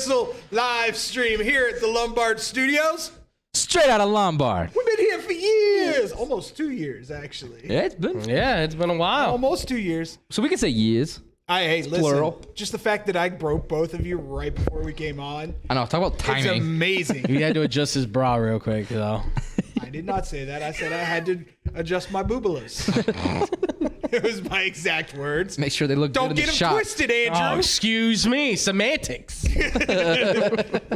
Whistle live stream here at the Lombard Studios. Straight out of Lombard. We've been here for years. Almost 2 years, actually. Yeah, it's been a while. Almost 2 years. So we can say years. Hey, listen. Plural. Just the fact that I broke both of you right before we came on. I know. Talk about timing. It's amazing. You had to adjust his bra real quick, though. I did not say that. I said I had to adjust my boobalus. It was my exact words. Make sure they look Don't good in get the them shot. twisted, Andrew. Oh, excuse me. Semantics.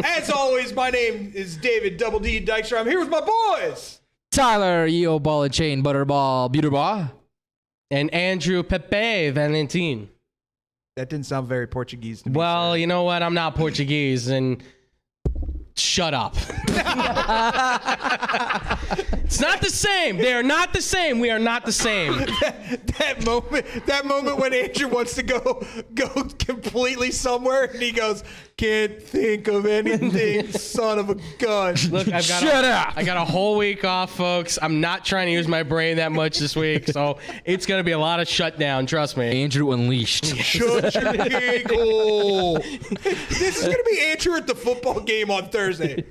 As always, my name is David Double D Dykstra. I'm here with my boys. Tyler, Yo Ball and Chain, Butterball, Beautiful. And Andrew Pepe Valentin. That didn't sound very Portuguese to me. Well, you know what? I'm not Portuguese, and shut up. It's not the same. They are not the same. We are not the same. that moment when Andrew wants to go completely somewhere and he goes, can't think of anything, son of a gun. Look, Shut up. I got a whole week off, folks. I'm not trying to use my brain that much this week, so it's going to be a lot of shutdown. Trust me. Andrew Unleashed. Shut your giggle. This is going to be Andrew at the football game on Thursday.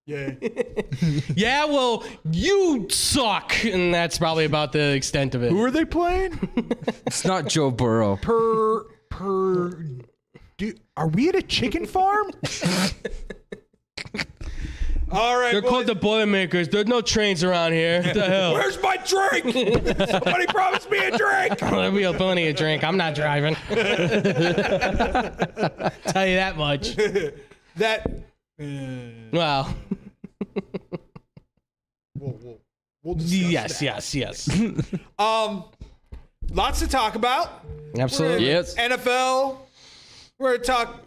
Yeah. Yeah, well, you suck, and that's probably about the extent of it. Who are they playing? It's not Joe Burrow. Are we at a chicken farm? All right. They're called the Boilermakers. There's no trains around here. What the hell? Where's my drink? Somebody promised me a drink. There'll be plenty of drink. I'm not driving. Tell you that much. Well. We'll discuss Yes. Lots to talk about. Absolutely. Yes. NFL. We're going to talk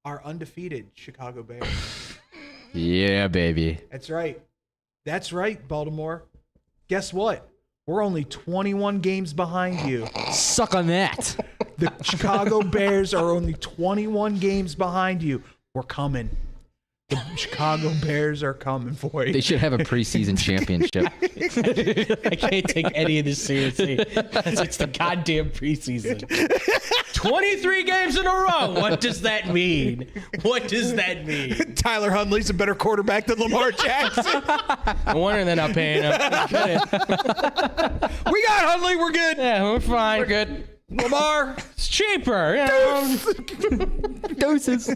our undefeated Chicago Bears. Yeah, baby. That's right. That's right, Baltimore. Guess what? We're only 21 games behind you. Suck on that. The Chicago Bears are only 21 games behind you. We're coming. The Chicago Bears are coming for you. They should have a preseason championship. I can't take any of this seriously. It's the goddamn preseason. 23 games in a row. What does that mean? What does that mean? Tyler Huntley's a better quarterback than Lamar Jackson. No wonder they're not paying him. We got Huntley. We're good. Yeah, we're fine. We're good. Lamar. It's cheaper. You know? Doses.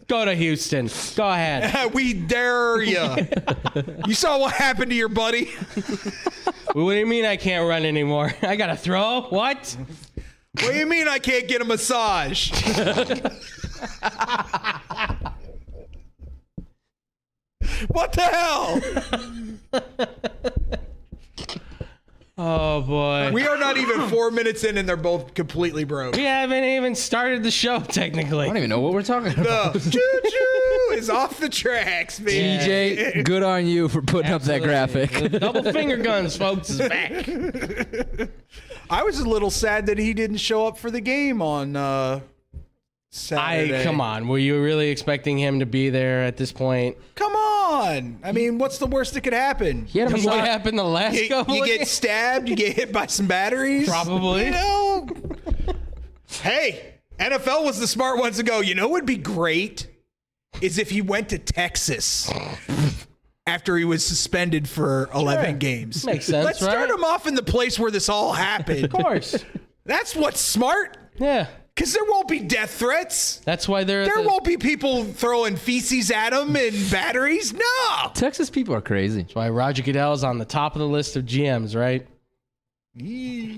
Go to Houston. Go ahead. We dare you. You saw what happened to your buddy? What do you mean I can't run anymore? I got to throw? What? What do you mean I can't get a massage? What the hell? Oh, boy. We are not even 4 minutes in and they're both completely broke. We haven't even started the show, technically. I don't even know what we're talking about. The choo-choo is off the tracks, baby. DJ, good on you for putting up that graphic. The double finger guns, folks, is back. I was a little sad that he didn't show up for the game on Saturday. Come on. Were you really expecting him to be there at this point? Come on. I mean, what's the worst that could happen? He had a What shot. happened the last couple You of get games? stabbed, you get hit by some batteries. Probably. You know? Hey, NFL was the smart ones to go, you know what would be great? Is if he went to Texas after he was suspended for 11 games. Makes sense, Let's right? start him off in the place where this all happened. Of course. That's what's smart. Yeah. Because there won't be death threats. That's why There won't be people throwing feces at him and batteries. No. Texas people are crazy. That's why Roger Goodell's on the top of the list of GMs, right? The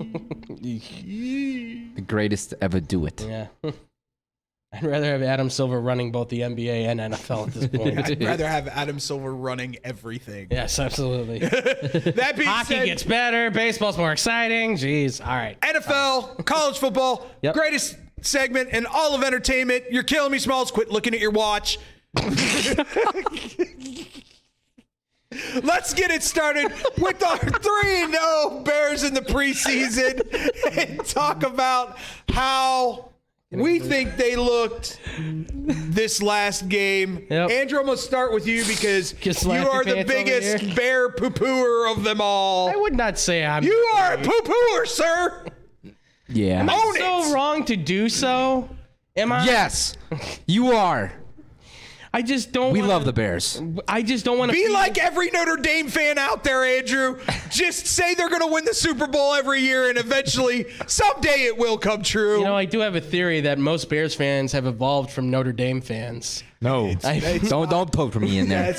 greatest to ever do it. Yeah. I'd rather have Adam Silver running both the NBA and NFL at this point. I'd rather have Adam Silver running everything. Yes, absolutely. That being Hockey said, gets better. Baseball's more exciting. Jeez. All right. NFL, college football, Yep. greatest segment in all of entertainment. You're killing me, Smalls. Quit looking at your watch. Let's get it started with our 3-0 Bears in the preseason and talk about how we think they looked this last game. Yep. Andrew, I'm going to start with you because Just you slap are your the pants over biggest here. bear poo-pooer of them all. I would not say I'm. You are a poo-pooer, sir. Yeah. Own so it. wrong to do so. Am I? Yes, you are. I just don't. We love the Bears. I just don't want to Be like every Notre Dame fan out there, Andrew. Just say they're going to win the Super Bowl every year, and eventually, someday it will come true. You know, I do have a theory that most Bears fans have evolved from Notre Dame fans. No, don't poke me in there.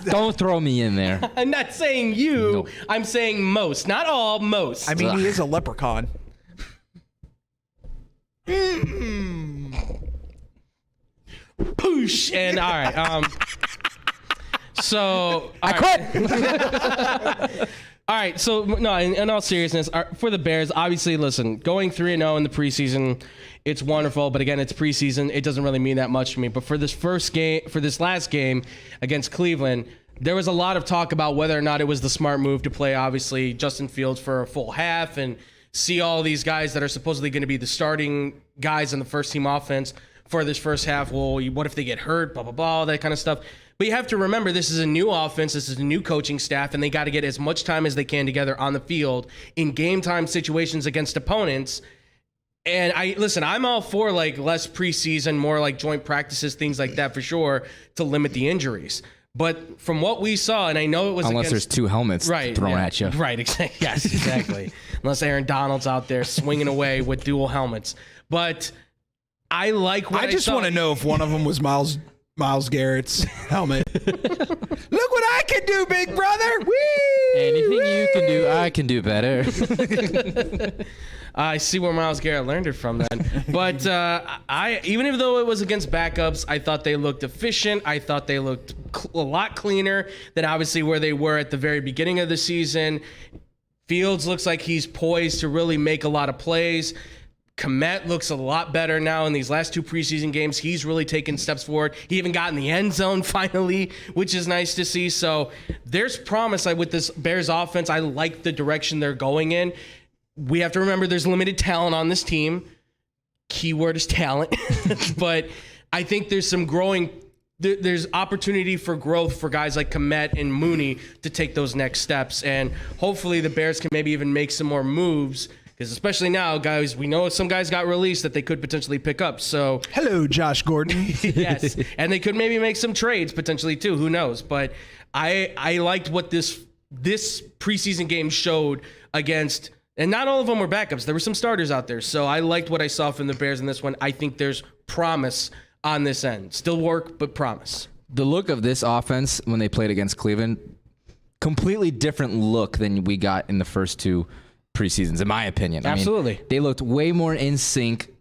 Don't throw me in there. I'm not saying you. Nope. I'm saying most, not all. Most. I mean, he is a leprechaun. Poosh. And all right. So I quit. All right, so no, in all seriousness, for the Bears, obviously, listen, going 3-0 in the preseason, it's wonderful, but again, it's preseason. It doesn't really mean that much to me. But for this last game against Cleveland, there was a lot of talk about whether or not it was the smart move to play, obviously, Justin Fields for a full half and see all these guys that are supposedly going to be the starting guys in the first team offense for this first half. Well, what if they get hurt, blah, blah, blah, all that kind of stuff. But you have to remember, this is a new offense, this is a new coaching staff, and they got to get as much time as they can together on the field in game time situations against opponents. And I'm all for like less preseason, more like joint practices, things like that for sure, to limit the injuries. But from what we saw, and I know it was Unless there's two helmets thrown at you. Right, exactly. Yes, exactly. Unless Aaron Donald's out there swinging away with dual helmets. But I like what I just want to know if one of them was Myles Garrett's helmet. Look what I can do, big brother. Whee! Anything you can do, I can do better. I see where Myles Garrett learned it from then. But even though it was against backups, I thought they looked efficient. I thought they looked a lot cleaner than obviously where they were at the very beginning of the season. Fields looks like he's poised to really make a lot of plays. Komet looks a lot better now in these last two preseason games. He's really taken steps forward. He even got in the end zone finally, which is nice to see. So there's promise with this Bears offense. I like the direction they're going in. We have to remember there's limited talent on this team. Keyword is talent. But I think there's some there's opportunity for growth for guys like Komet and Mooney to take those next steps. And hopefully the Bears can maybe even make some more moves. Because especially now, guys, we know some guys got released that they could potentially pick up. So hello, Josh Gordon. Yes, and they could maybe make some trades potentially too. Who knows? But I liked what this preseason game showed against, and not all of them were backups. There were some starters out there. So I liked what I saw from the Bears in this one. I think there's promise on this end. Still work, but promise. The look of this offense when they played against Cleveland, completely different look than we got in the first two preseasons, in my opinion. Absolutely. I mean, they looked way more in sync,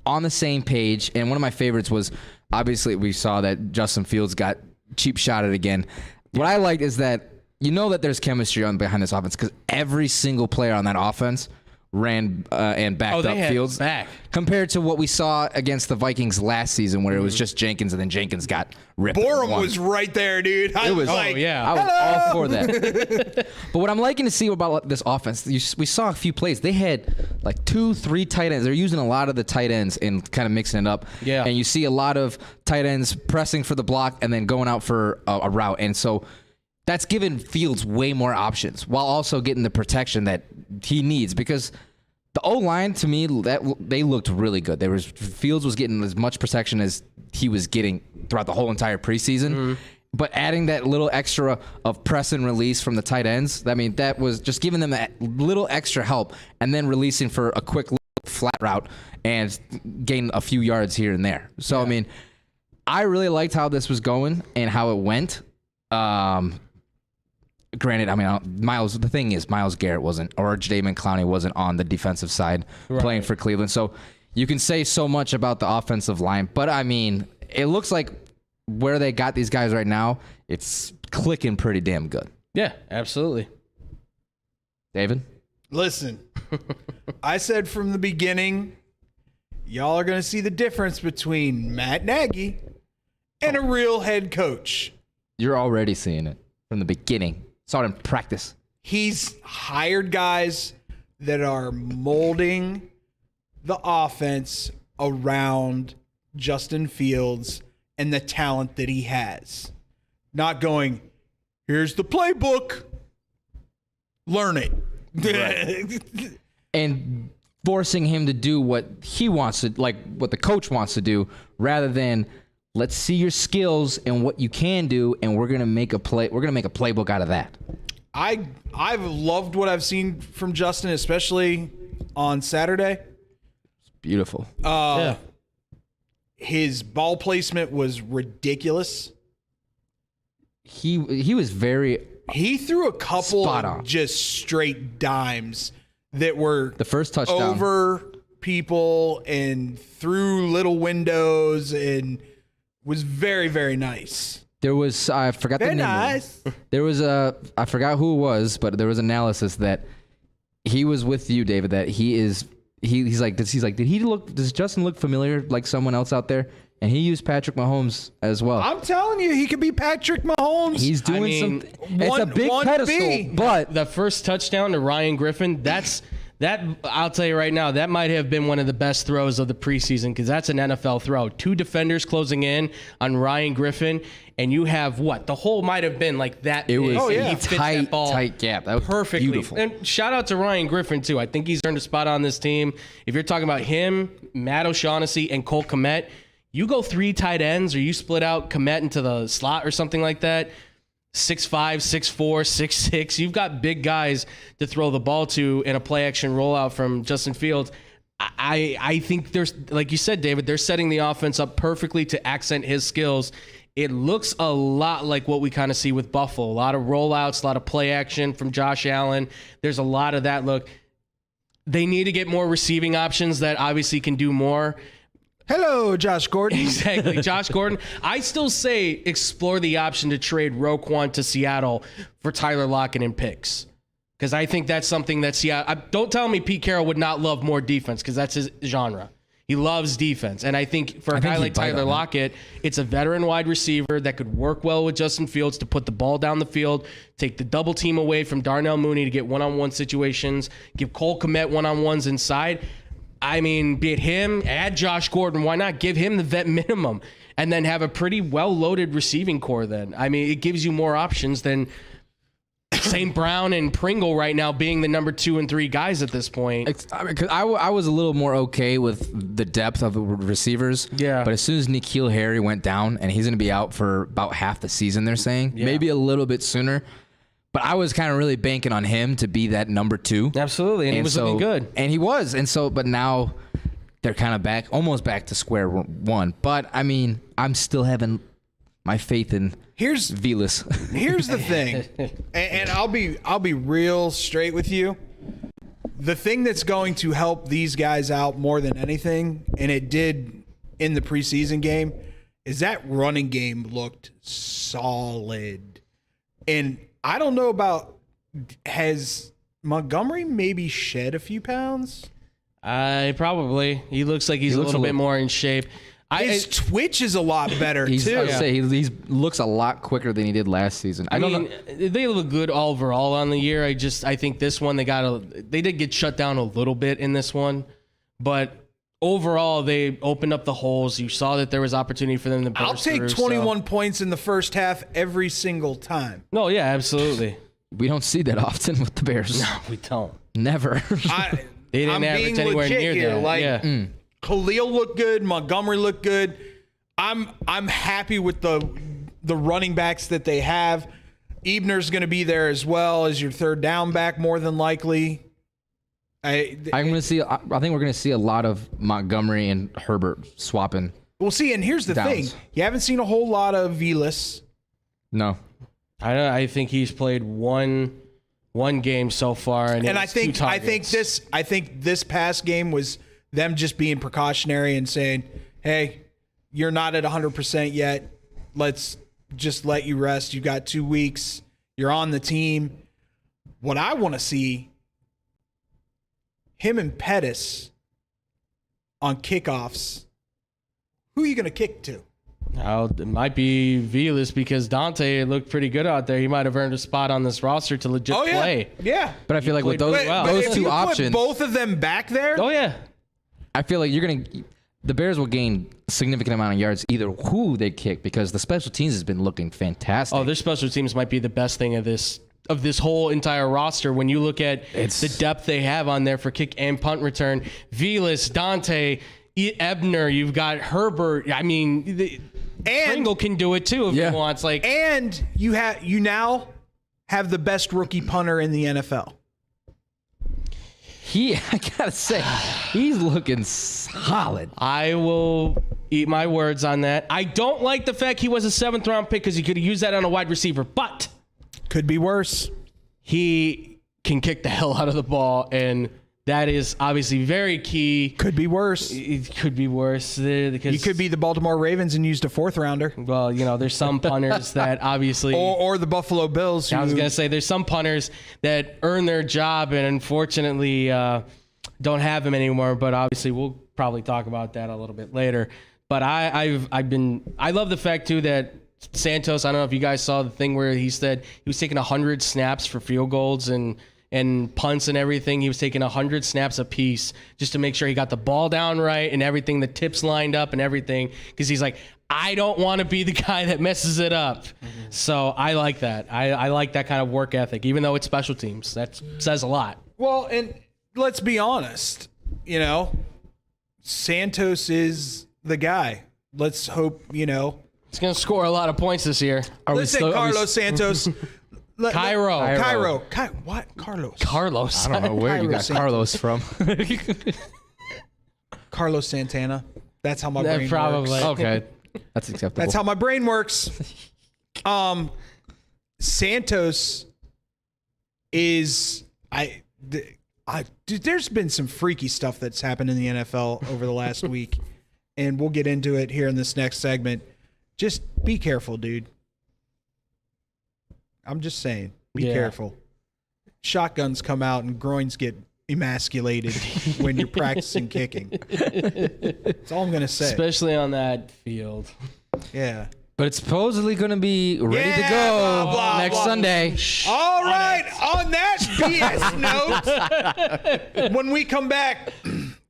on the same page. And one of my favorites was, obviously, we saw that Justin Fields got cheap shotted again. What I liked is that you know that there's chemistry behind this offense because every single player on that offense ran and backed up Fields. Compared to what we saw against the Vikings last season where it was just Jenkins and then Jenkins got ripped. Borum was right there, dude. I was like, I was all for that. But what I'm liking to see about this offense, we saw a few plays. They had like 2-3 tight ends. They're using a lot of the tight ends and kind of mixing it up. Yeah. And you see a lot of tight ends pressing for the block and then going out for a route. And so that's given Fields way more options while also getting the protection that he needs because the O-line, to me, they looked really good. Fields was getting as much protection as he was getting throughout the whole entire preseason. Mm-hmm. But adding that little extra of press and release from the tight ends, I mean, that was just giving them that little extra help and then releasing for a quick flat route and gain a few yards here and there. So, yeah. I mean, I really liked how this was going and how it went. Granted, I mean, the thing is, Myles Garrett wasn't, or Jadeveon Clowney wasn't on the defensive side playing for Cleveland. So you can say so much about the offensive line, but I mean, it looks like where they got these guys right now, it's clicking pretty damn good. Yeah, absolutely. David? Listen, I said from the beginning, y'all are going to see the difference between Matt Nagy and a real head coach. You're already seeing it from the beginning. Saw it in practice. He's hired guys that are molding the offense around Justin Fields and the talent that he has. Not going, here's the playbook. Learn it. Right. And forcing him to do what he wants to, like what the coach wants to do, rather than let's see your skills and what you can do, and we're gonna make a playbook out of that. I've loved what I've seen from Justin, especially on Saturday. Beautiful. Yeah. His ball placement was ridiculous. He was very. He threw a couple Spot of on. just straight dimes that were The first touchdown. over people and through little windows and was very, very nice. There was, I forgot the Very name. nice. There was I forgot who it was, but there was analysis that he was with you, David, that he's like, does Justin look familiar like someone else out there? And he used Patrick Mahomes as well. I'm telling you, he could be Patrick Mahomes. He's doing mean, something. It's a big 1B. pedestal, but The first touchdown to Ryan Griffin, that I'll tell you right now, that might have been one of the best throws of the preseason, because that's an NFL throw. 2 defenders closing in on Ryan Griffin, and you have what? The hole might have been like that. it was big, and a he fits that ball tight gap. That was perfectly. beautiful. And shout out to Ryan Griffin, too. I think he's earned a spot on this team. If you're talking about him, Matt O'Shaughnessy, and Cole Kmet, you go 3 tight ends, or you split out Kmet into the slot or something like that, 6'5", 6'4", 6'6". You've got big guys to throw the ball to in a play action rollout from Justin Fields. I think there's, like you said, David, they're setting the offense up perfectly to accent his skills. It looks a lot like what we kind of see with Buffalo. A lot of rollouts, a lot of play action from Josh Allen. There's a lot of that look. They need to get more receiving options that obviously can do more. Hello, Josh Gordon. Exactly. Josh Gordon. I still say explore the option to trade Roquan to Seattle for Tyler Lockett and picks. Because I think that's something that Seattle... Don't tell me Pete Carroll would not love more defense, because that's his genre. He loves defense. And I think for a guy like Tyler Lockett, it's a veteran wide receiver that could work well with Justin Fields to put the ball down the field, take the double team away from Darnell Mooney to get one-on-one situations, give Cole Kmet one-on-ones inside. I mean, be it him, add Josh Gordon. Why not give him the vet minimum and then have a pretty well-loaded receiving core then? I mean, it gives you more options than St. Brown and Pringle right now being the number 2 and 3 guys at this point. I was a little more okay with the depth of the receivers. Yeah. But as soon as N'Keal Harry went down, and he's going to be out for about half the season, they're saying, maybe a little bit sooner. But I was kind of really banking on him to be that number 2. Absolutely, and he was looking good. And he was. And so, but now they're kind of almost back to square one. But, I mean, I'm still having my faith in Vilas. Here's the thing, and I'll be real straight with you. The thing that's going to help these guys out more than anything, and it did in the preseason game, is that running game looked solid. And I don't know about, has Montgomery maybe shed a few pounds? Probably. He looks like he's a little bit more in shape. His twitch is a lot better too. I would say he looks a lot quicker than he did last season. I don't know. They look good overall on the year. I think this one they did get shut down a little bit in this one, but overall they opened up the holes. You saw that there was opportunity for them to burst I'll take through, 21 points in the first half every single time. No, yeah, absolutely. We don't see that often with the Bears. No, we don't. Never. They didn't average anywhere near here. that. Like, Khalil looked good. Montgomery looked good. I'm happy with the running backs that they have. Ebner's going to be there as well as your third down back, more than likely. I think we're going to see a lot of Montgomery and Herbert swapping. We'll see. And here's the thing: you haven't seen a whole lot of Vilas. No, I think he's played one game so far, and I think this past game was them just being precautionary and saying, "Hey, you're not at 100% yet. Let's just let you rest. You got 2 weeks. You're on the team." What I want to see, him and Pettis on kickoffs. Who are you going to kick to? It might be Vilas, because Dante looked pretty good out there. He might have earned a spot on this roster to legit play. Yeah. but I feel like with those If two you options, put both of them back there. Oh yeah. I feel like the Bears will gain a significant amount of yards either who they kick, because the special teams has been looking fantastic. Oh, their special teams might be the best thing of of this whole entire roster. When you look at the depth they have on there for kick and punt return, Velas, Dante, Ebner, you've got Herbert. I mean, Pringle can do it too if he wants. Like, and you now have the best rookie punter in the NFL. I gotta say, he's looking solid. I will eat my words on that. I don't like the fact he was a 7th round pick because he could have used that on a wide receiver, but could be worse. He can kick the hell out of the ball, and that is obviously very key. Could be worse. It could be worse. Because you could be the Baltimore Ravens and used a 4th rounder. Well, there's some punters that obviously... Or the Buffalo Bills. I was going to say, there's some punters that earn their job and unfortunately don't have them anymore, but obviously we'll probably talk about that a little bit later. But I love the fact, too, that Santos, I don't know if you guys saw the thing where he said he was taking 100 snaps for field goals and punts and everything. He was taking 100 snaps a piece just to make sure he got the ball down right and everything, the tips lined up and everything, because he's like, I don't want to be the guy that messes it up. Mm-hmm. So I like that. I like that kind of work ethic, even though it's special teams. That says a lot. Well, and let's be honest, Santos is the guy. Let's hope, He's going to score a lot of points this year. Let's say Carlos Santos. Cairo. What? Carlos. Carlos. I don't know where you got Carlos from. Carlos Santana. That's how my brain probably works. Okay. That's acceptable. That's how my brain works. Santos is dude, there's been some freaky stuff that's happened in the NFL over the last week, and we'll get into it here in this next segment. Just be careful, dude. I'm just saying, be careful. Shotguns come out and groins get emasculated when you're practicing kicking. That's all I'm going to say. Especially on that field. Yeah. But it's supposedly going to be ready to go next Sunday. All right. On that BS note, when we come back,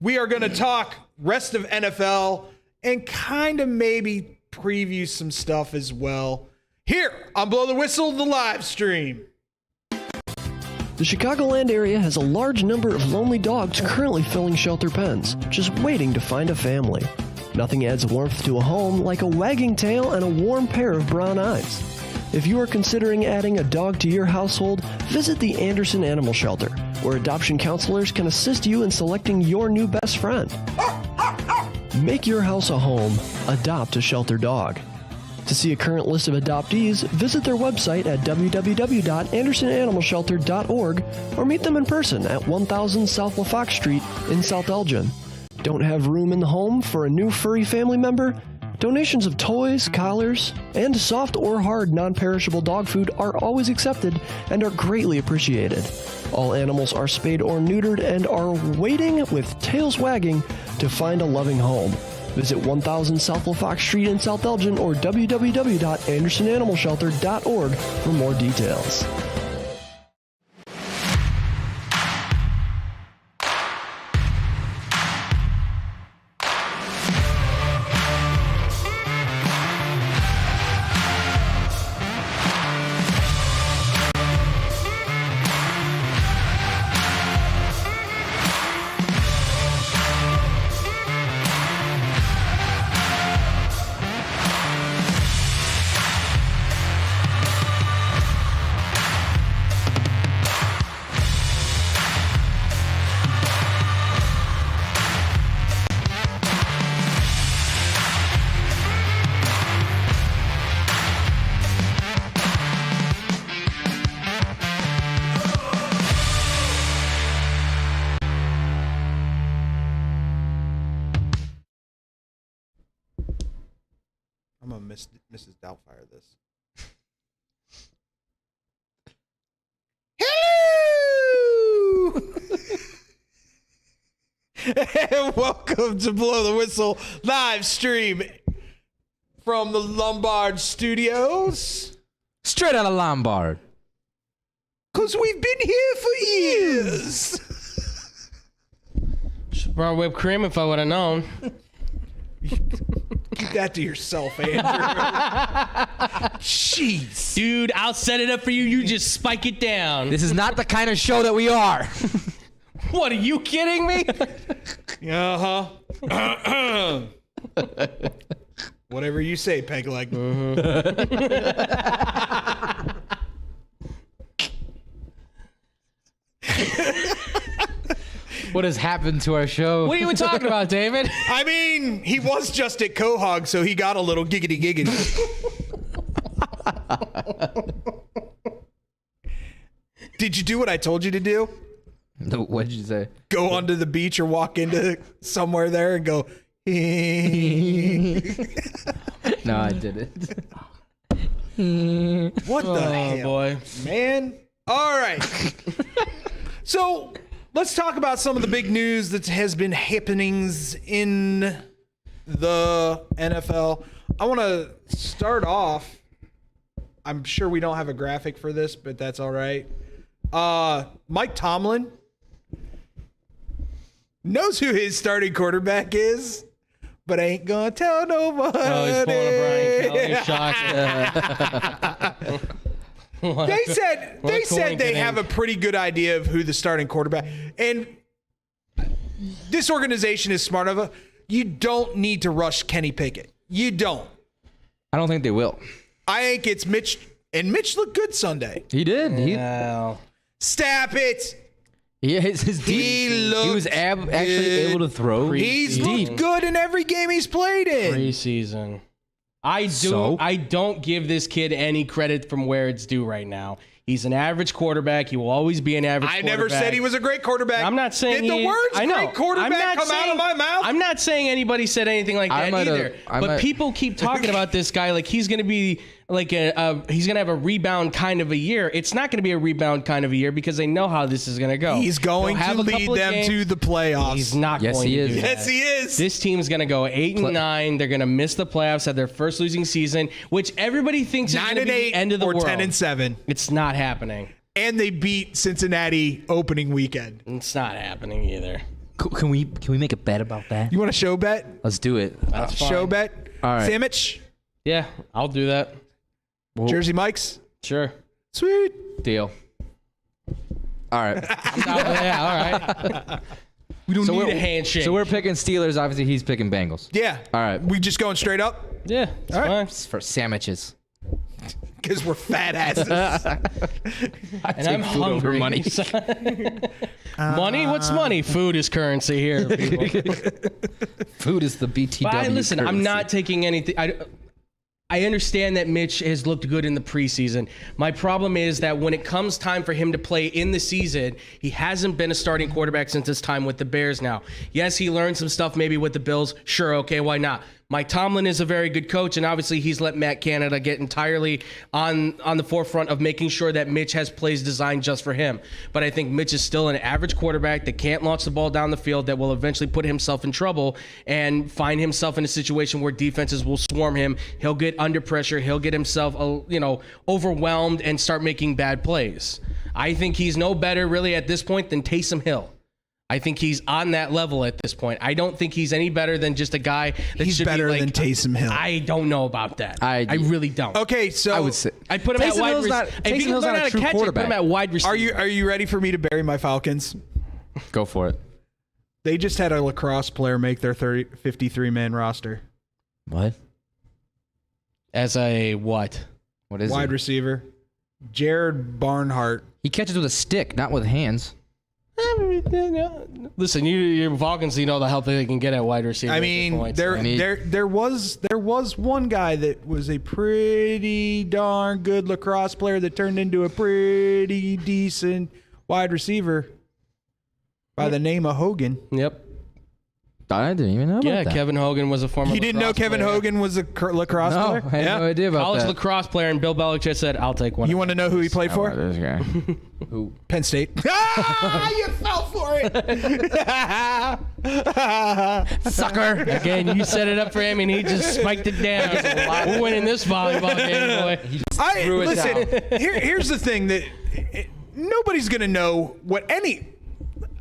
we are going to talk rest of NFL and kind of maybe preview some stuff as well. Here on Blow the Whistle, the live stream. The Chicagoland area has a large number of lonely dogs currently filling shelter pens, just waiting to find a family. Nothing adds warmth to a home like a wagging tail and a warm pair of brown eyes. If you are considering adding a dog to your household, visit the Anderson Animal Shelter, where adoption counselors can assist you in selecting your new best friend. Make your house a home. Adopt a shelter dog. To see a current list of adoptees, visit their website at www.andersonanimalshelter.org or meet them in person at 1000 South LaFox Street in South Elgin. Don't have room in the home for a new furry family member? Donations of toys, collars, and soft or hard non-perishable dog food are always accepted and are greatly appreciated. All animals are spayed or neutered and are waiting with tails wagging to find a loving home. Visit 1000 South LaFox Street in South Elgin or www.andersonanimalshelter.org for more details. I'm going to miss Mrs. Doubtfire this. Hello! And welcome to Blow the Whistle live stream from the Lombard Studios. Straight out of Lombard. Because we've been here for years. Brought whipped cream if I would have known. Keep that to yourself, Andrew. Jeez. Dude, I'll set it up for you. You just spike it down. This is not the kind of show that we are. What, are you kidding me? Uh-huh. Whatever you say, Pegleg. What has happened to our show? What are you even talking about, David? I mean, he was just at Quahog, so he got a little giggity giggity. Did you do what I told you to do? No, what did you say? Go onto the beach or walk into somewhere there and go, No, I didn't. what the hell? Boy. Man. All right. So let's talk about some of the big news that has been happenings in the NFL. I want to start off. I'm sure we don't have a graphic for this, but that's all right. Mike Tomlin knows who his starting quarterback is, but ain't gonna tell nobody. Oh, he's pulling a Brian Kelly shot. They said they have a pretty good idea of who the starting quarterback, and this organization is smart enough. You don't need to rush Kenny Pickett. You don't. I don't think they will. I think it's Mitch, and Mitch looked good Sunday. He did. Wow. Stop it. His He was looked actually good. able to throw. He's Deep. looked good in every game he's played in. Preseason. I So? don't give this kid any credit from where it's due right now. He's an average quarterback. He will always be an average I quarterback. never said he was a great quarterback. I'm not saying Did the words I know. great quarterback come out of my mouth? I'm not saying anybody said anything like I that might have- either. I But might- people keep talking about this guy like he's going to be like he's going to have a rebound kind of a year. It's not going to be a rebound kind of a year because they know how this is going to go. He's going He'll have to a lead couple of them games. to the playoffs. He's not Yes, going he to is. do that. Yes, he is. This team's going to go 8-9. They're going to miss the playoffs at their first losing season, which everybody thinks is going to be 9-8 the end of the or world. 10-7, It's not happening. and they beat Cincinnati opening weekend. It's not happening either. Can we make a bet about that? You want a show bet? Let's do it. That's fine. Show bet? All right. Sandwich? Yeah, I'll do that. Jersey Mike's? Sure. Sweet. Deal. All right. Yeah, all right. We don't need a handshake. So we're picking Steelers. Obviously, he's picking Bengals. Yeah. All right. We just going straight up? yeah, it's All right. fine. It's for sandwiches. Because we're fat asses. And I'm hungry. money. Money? What's money? Food is currency here, people. Food is the BTW. But listen, I'm currency. not taking anything. I understand that Mitch has looked good in the preseason. My problem is that when it comes time for him to play in the season, he hasn't been a starting quarterback since his time with the Bears now. Yes, he learned some stuff maybe with the Bills. Sure, okay, why not? Mike Tomlin is a very good coach, and obviously he's let Matt Canada get entirely on the forefront of making sure that Mitch has plays designed just for him. But I think Mitch is still an average quarterback that can't launch the ball down the field, that will eventually put himself in trouble and find himself in a situation where defenses will swarm him. He'll get under pressure. He'll get himself, overwhelmed and start making bad plays. I think he's no better really at this point than Taysom Hill. I think he's on that level at this point. I don't think he's any better than just a guy that He's should better be like, than Taysom Hill. I don't know about that. I really don't. Okay, so I would say. I put him at Taysom wide Hill's receiver. not- If Taysom you Hill's learn not how a to true catch it, put quarterback. him at wide receiver. are you ready for me to bury my Falcons? Go for it. They just had a lacrosse player make their 53-man roster. What? As a what? What is Wide it? receiver. Jared Barnhart. He catches with a stick, not with hands. Listen, you're Falcons. You know the help that they can get at wide receiver. I at this mean, point, there so. was one guy that was a pretty darn good lacrosse player that turned into a pretty decent wide receiver by the name of Hogan. Yep. I didn't even know about Yeah, that. Kevin Hogan was a former. You didn't know lacrosse Kevin player. Hogan was a lacrosse No, player? I had no idea about College that. lacrosse player, and Bill Belichick said, "I'll take one." You want to know who he played How about for? this guy? Who? Penn State. Ah, you fell for it. Sucker. Again, you set it up for him, and he just spiked it down. We're winning this volleyball game, boy. threw it down. Here's the thing that nobody's going to know what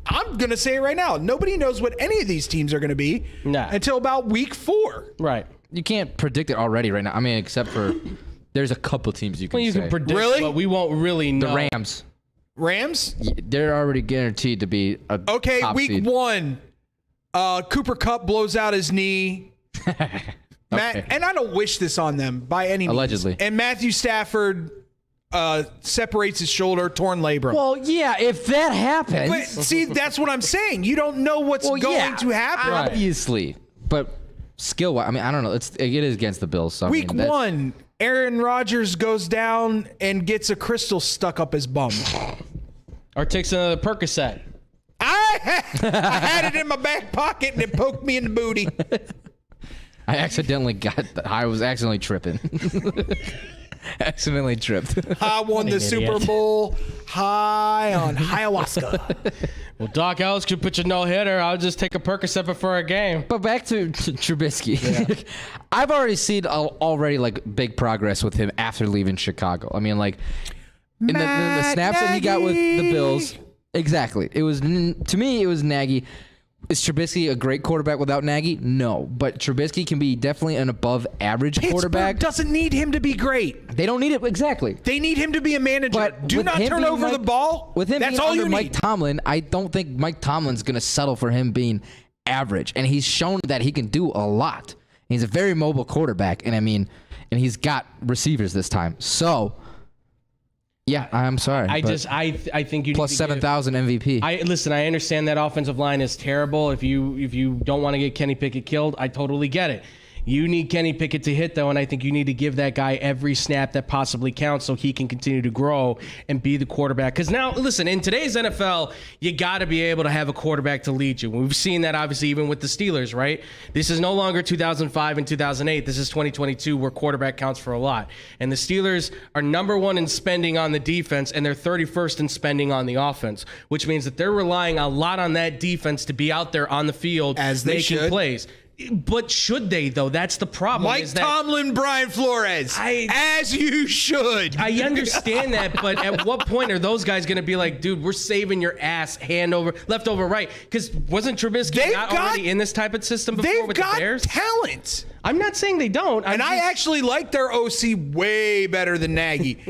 I'm going to say it right now. Nobody knows what any of these teams are going to be Nah. until about week 4. Right. you can't predict it already right now. I mean, except for there's a couple teams you can Well, you say. can predict, Really? but we won't really know. The Rams. Rams? They're already guaranteed to be a Okay, top week seed. 1. Cooper Kupp blows out his knee. And I don't wish this on them by any means. Allegedly. And Matthew Stafford separates his shoulder, torn labrum. Well, yeah, if that happens. But see, that's what I'm saying. You don't know what's going to happen. Obviously. But skill-wise, I mean, I don't know. It is against the Bills. So Week 1, Aaron Rodgers goes down and gets a crystal stuck up his bum. Or takes another Percocet. I had it in my back pocket and it poked me in the booty. I was accidentally tripping. Accidentally tripped. I won the Super Bowl high on ayahuasca. Well, Doc Ellis could put your no-hitter. I'll just take a Percocet before a game. But back to Trubisky. Yeah. I've already seen like big progress with him after leaving Chicago. I mean, like in the snaps that he got with the Bills. Exactly. It was, to me, it was Nagy. Is Trubisky a great quarterback without Nagy? No. But Trubisky can be definitely an above-average quarterback. Doesn't need him to be great. They don't need it. Exactly. They need him to be a manager. But do not turn over the ball. With him that's being all under you Mike need. Tomlin, I don't think Mike Tomlin's going to settle for him being average. And he's shown that he can do a lot. He's a very mobile quarterback. And I mean, and he's got receivers this time. So, yeah, I'm sorry. I think you plus need to 7,000 MVP. I understand that offensive line is terrible. If you don't want to get Kenny Pickett killed, I totally get it. You need Kenny Pickett to hit, though, and I think you need to give that guy every snap that possibly counts so he can continue to grow and be the quarterback. Because now, listen, in today's NFL, you got to be able to have a quarterback to lead you. We've seen that, obviously, even with the Steelers, right? This is no longer 2005 and 2008. This is 2022 where quarterback counts for a lot. And the Steelers are number 1 in spending on the defense, and they're 31st in spending on the offense, which means that they're relying a lot on that defense to be out there on the field as they making should. Plays. But should they, though? That's the problem. Mike Tomlin, Brian Flores, as you should. I understand that, but at what point are those guys going to be like, dude, we're saving your ass left over, right? Because wasn't Trubisky already in this type of system before with the Bears? They've got talent. I'm not saying they don't. I actually like their OC way better than Nagy.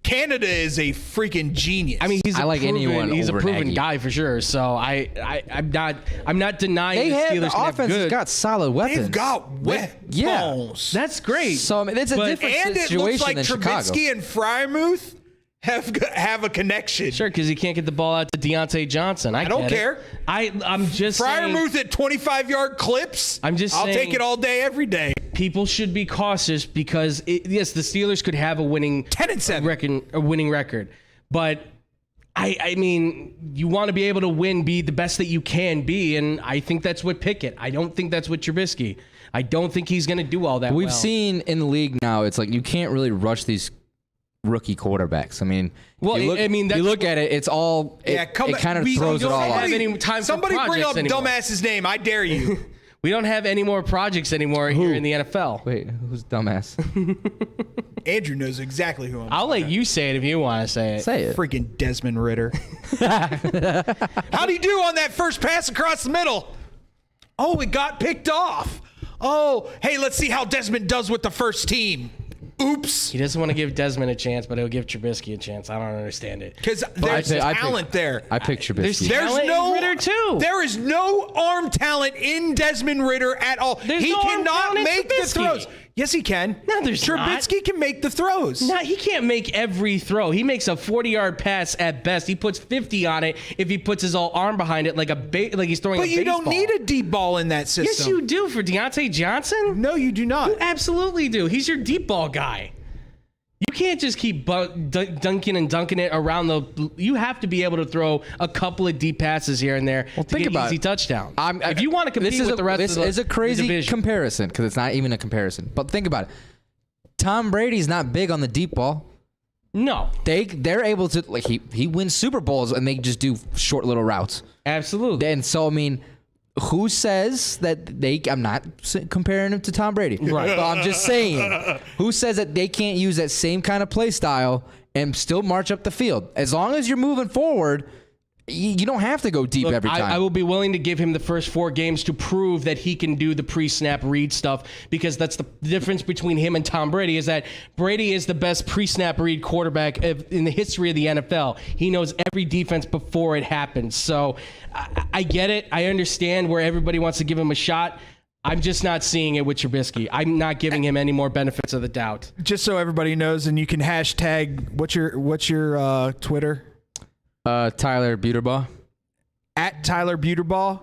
Canada is a freaking genius. I mean, he's a proven Nagy. guy for sure. So I'm not denying the Steelers the offense has got solid weapons. They've got weapons. Yeah, that's great. So I mean, it's a different and situation it looks like than Trubisky Chicago. and Frymouth have a connection. Sure, because he can't get the ball out to Deontay Johnson. I don't care. I'm just Frymouth at 25-yard clips. I'll take it all day, every day. People should be cautious because yes, the Steelers could have a winning 10-7 winning record, but I mean, you want to be able to win, be the best that you can be, and I think that's what Pickett. I don't think that's what Trubisky. I don't think he's going to do all that. We've seen in the league now, it's like you can't really rush these rookie quarterbacks. I mean, you look at it, it's all it kind of throws it all off. Somebody bring up dumbass's name. I dare you. We don't have any more projects anymore here in the NFL. Wait, who's dumbass? Andrew knows exactly who I'm I'll let you say it if you want to say it. Say it. Freaking Desmond Ritter. How'd he do on that first pass across the middle? Oh, it got picked off. Oh, hey, let's see how Desmond does with the first team. Oops. He doesn't want to give Desmond a chance, but he'll give Trubisky a chance. I don't understand it. Because there's talent there. I pick Trubisky. There's no Ritter too. There is no arm talent in Desmond Ritter at all. He cannot make the throws. Yes, he can. No, there's not. Trubisky can make the throws. No, he can't make every throw. He makes a 40-yard pass at best. He puts 50 on it if he puts his all arm behind it like he's throwing a baseball. But you don't need a deep ball in that system. Yes, you do for Deontay Johnson. No, you do not. You absolutely do. He's your deep ball guy. You can't just keep dunking it around the. You have to be able to throw a couple of deep passes here and there to get easy touchdowns. If you want to compete with the rest of the this is a crazy comparison because it's not even a comparison. But think about it. Tom Brady's not big on the deep ball. No, they're able to he wins Super Bowls and they just do short little routes. Absolutely. And so I mean. Who says that I'm not comparing him to Tom Brady. Right. But I'm just saying, who says that they can't use that same kind of play style and still march up the field? As long as you're moving forward, You don't have to go deep every time. I will be willing to give him the first 4 games to prove that he can do the pre-snap read stuff, because that's the difference between him and Tom Brady, is that Brady is the best pre-snap read quarterback in the history of the NFL. He knows every defense before it happens. So I get it. I understand where everybody wants to give him a shot. I'm just not seeing it with Trubisky. I'm not giving him any more benefits of the doubt. Just so everybody knows, and you can hashtag, what's your Twitter? Tyler Buterbaugh. At Tyler Buterbaugh.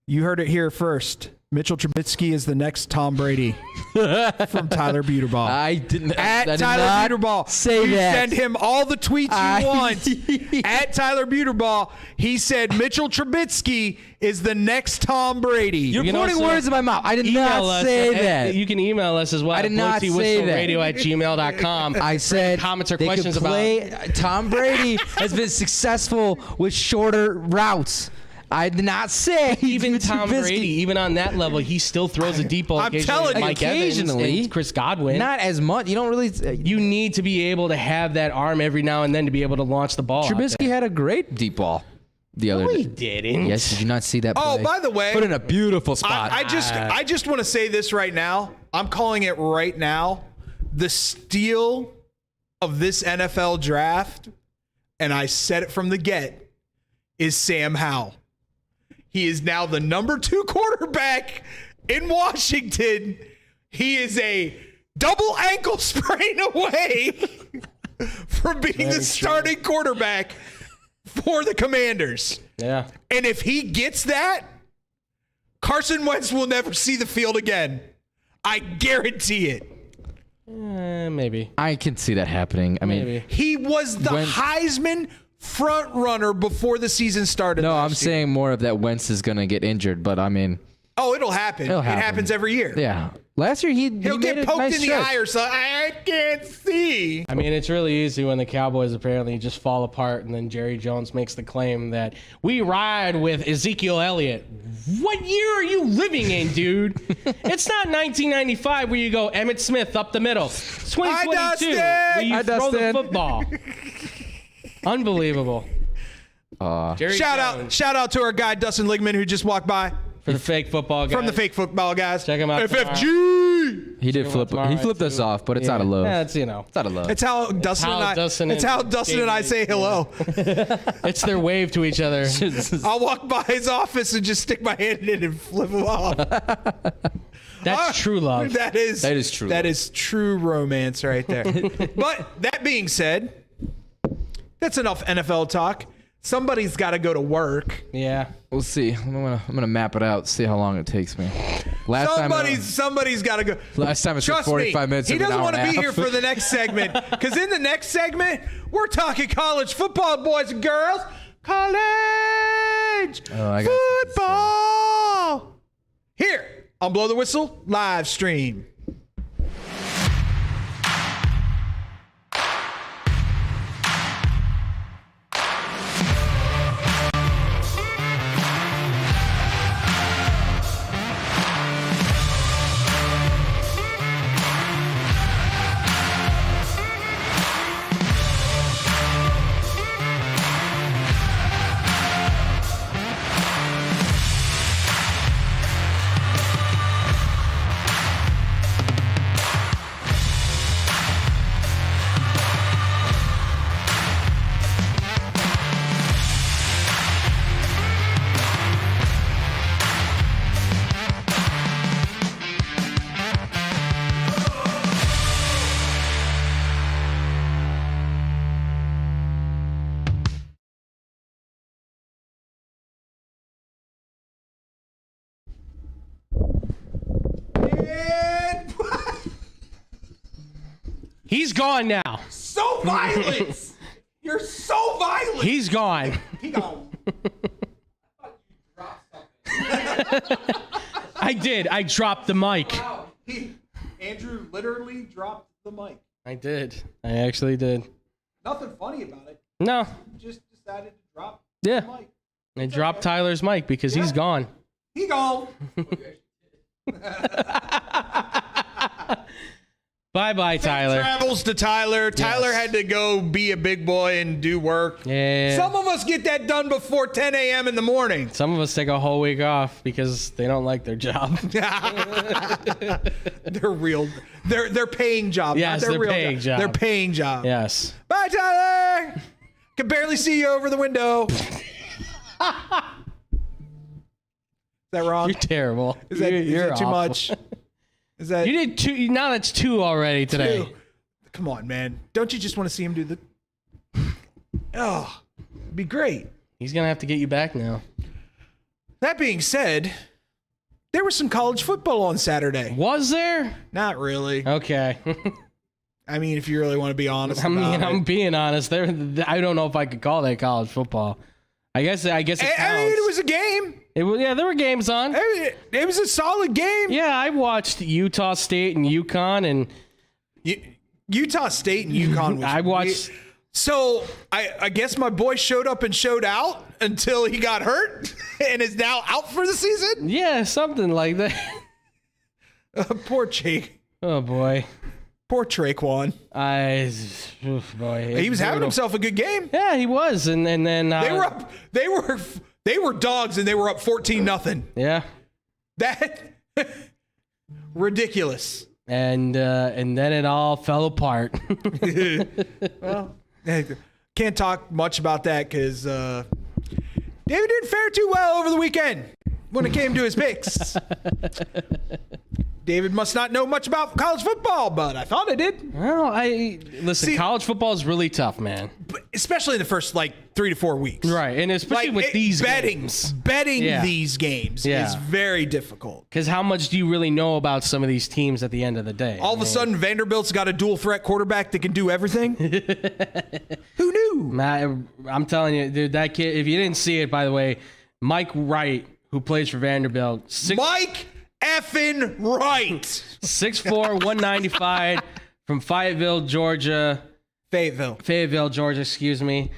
You heard it here first. Mitchell Trubisky is the next Tom Brady from Tyler Buterbaugh. I didn't. At Tyler Buterbaugh. Say you that. Send him all the tweets you want. At Tyler Buterbaugh, he said Mitchell Trubisky is the next Tom Brady. You're putting words in my mouth. I did not say that. You can email us as well. I did not say that. radio@gmail.com. I said comments or they questions could play. Tom Brady has been successful with shorter routes. I did not say even Tom Trubisky. Brady, even on that level, he still throws a deep ball. I'm telling you, Mike Evans occasionally, and Chris Godwin. Not as much. You don't really. You need to be able to have that arm every now and then to be able to launch the ball. Trubisky had a great deep ball the other he day. didn't. Yes, did you not see that play? Oh, by the way, put in a beautiful spot. I just want to say this right now. I'm calling it right now. The steal of this NFL draft, and I said it from the get, is Sam Howell. He is now the number 2 quarterback in Washington. He is a double ankle sprain away from being the starting quarterback for the Commanders. Yeah. And if he gets that, Carson Wentz will never see the field again. I guarantee it. Maybe. I can see that happening. I mean, Maybe. He was the Heisman front runner before the season started. no, I'm last year. saying more of that Wentz is going to get injured, but I mean, Oh, it'll happen. It'll happen. It happens every year. yeah. Last year He'll he get made poked a nice in the stretch. eye or something. I can't see. I mean, it's really easy when the Cowboys apparently just fall apart, and then Jerry Jones makes the claim that we ride with Ezekiel Elliott. What year are you living in, dude? It's not 1995 where you go Emmitt Smith up the middle. It's 2022 Dustin! where you Hi, throw the Dustin. football. Unbelievable. Jerry Jones Shout out to our guy Dustin Ligman who just walked by for the fake football guys. from the fake football guys. Check him out FFG. He did flip. tomorrow He at flipped us 2. off, but it's out of love. Yeah, it's, you know. It's out of love. It's how Dustin how and I. Dustin it's and how Dustin and I say David, hello. It's their wave to each other. I'll walk by his office and just stick my hand in and flip him off. That's true love. That is true That love. is true romance right there. But that being said, that's enough NFL talk. Somebody's got to go to work. Yeah. We'll see. I'm gonna map it out. See how long it takes me. Somebody's got to go. Last time it took Trust 45 me, minutes. he of an doesn't hour want to and a be half. here for the next segment because in the next segment we're talking college football, boys and girls. College I got football here on Blow the Whistle live stream. And He's gone now. so violent. You're so violent. He's gone. He gone. I did. I dropped the mic. Wow. Andrew literally dropped the mic. I did. I actually did. Nothing funny about it. No. He just decided to drop Yeah. the mic. I dropped Tyler's mic because he's gone. He gone. Bye-bye, Tyler. Travels to Tyler. Tyler had to go be a big boy and do work. Yeah. Some of us get that done before 10 a.m. in the morning. Some of us take a whole week off because they don't like their job. They're real. They're paying jobs. Yes, not their they're real paying jobs. They're paying jobs. Yes. Bye, Tyler. Can barely see you over the window. Is that wrong? You're terrible. Is that too awful. much? Is that You did 2. Now that's 2 already today. Two? Come on, man. Don't you just want to see him do the? Oh, it'd be great. He's going to have to get you back now. That being said, there was some college football on Saturday. Was there? Not really. Okay. I mean, if you really want to be honest, I'm about being honest. I don't know if I could call that college football. I guess it counts. I mean, it was a game. Yeah, there were games on. It was a solid game. Yeah, I watched Utah State and UConn, and Utah State and UConn. Was I watched. So I guess my boy showed up and showed out until he got hurt and is now out for the season. Yeah, something like that. Poor Jake. Oh boy. Poor Traquan. Boy, He was having himself a good game. Yeah, he was, and then They were up. They were dogs, and they were up 14-0. Yeah, That ridiculous. and then it all fell apart. Well, can't talk much about that because David didn't fare too well over the weekend when it came to his picks. David must not know much about college football, but I thought I did. Well, listen. College football is really tough, man. But especially in the first 3 to 4 weeks. Right, and especially with these games. Betting Yeah. these games Yeah. is very difficult. Because how much do you really know about some of these teams at the end of the day? All of a sudden, Vanderbilt's got a dual threat quarterback that can do everything. Who knew? I'm telling you, dude, that kid. If you didn't see it, by the way, Mike Wright, who plays for Vanderbilt, Mike effing Wright. 6'4", 195, from Fayetteville, Georgia. Fayetteville, Georgia, excuse me.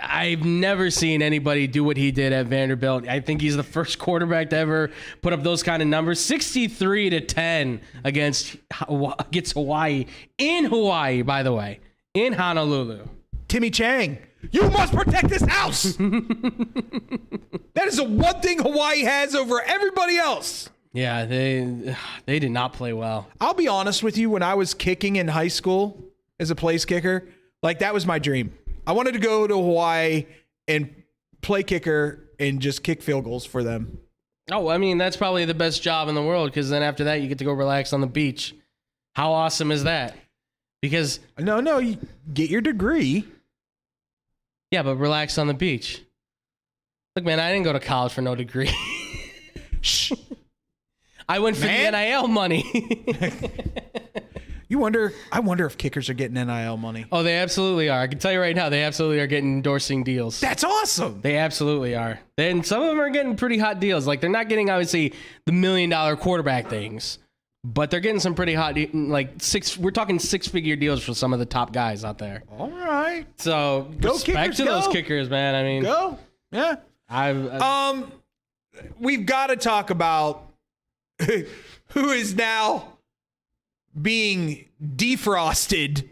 I've never seen anybody do what he did at Vanderbilt. I think he's the first quarterback to ever put up those kind of numbers. 63-10 against Hawaii. In Hawaii, by the way. In Honolulu. Timmy Chang, you must protect this house. That is the one thing Hawaii has over everybody else. Yeah, they did not play well. I'll be honest with you. When I was kicking in high school as a place kicker, that was my dream. I wanted to go to Hawaii and play kicker and just kick field goals for them. Oh, I mean, that's probably the best job in the world because then after that, you get to go relax on the beach. How awesome is that? Because No, you get your degree. yeah, but relax on the beach. Look, man, I didn't go to college for no degree. Shh. I went for the NIL money. I wonder if kickers are getting NIL money. Oh, they absolutely are. I can tell you right now, they absolutely are getting endorsing deals. That's awesome. They absolutely are. And some of them are getting pretty hot deals. They're not getting, obviously, the $1 million quarterback things, but they're getting some pretty hot, we're talking 6-figure deals for some of the top guys out there. All right. So, Go respect kickers, to those go. kickers, man. I mean, Go. Yeah. We've got to talk about who is now being defrosted.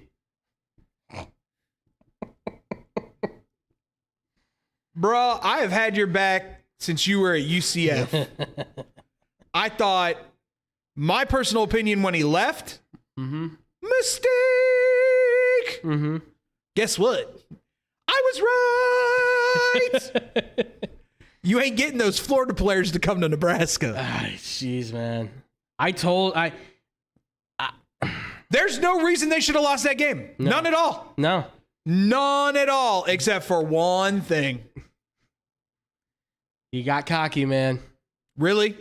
Bruh, I have had your back since you were at UCF. I thought, my personal opinion when he left, mistake. Guess what? I was right. You ain't getting those Florida players to come to Nebraska. Jeez, man. There's no reason they should have lost that game. No. None at all. No. None at all, except for one thing. You got cocky, man. Really?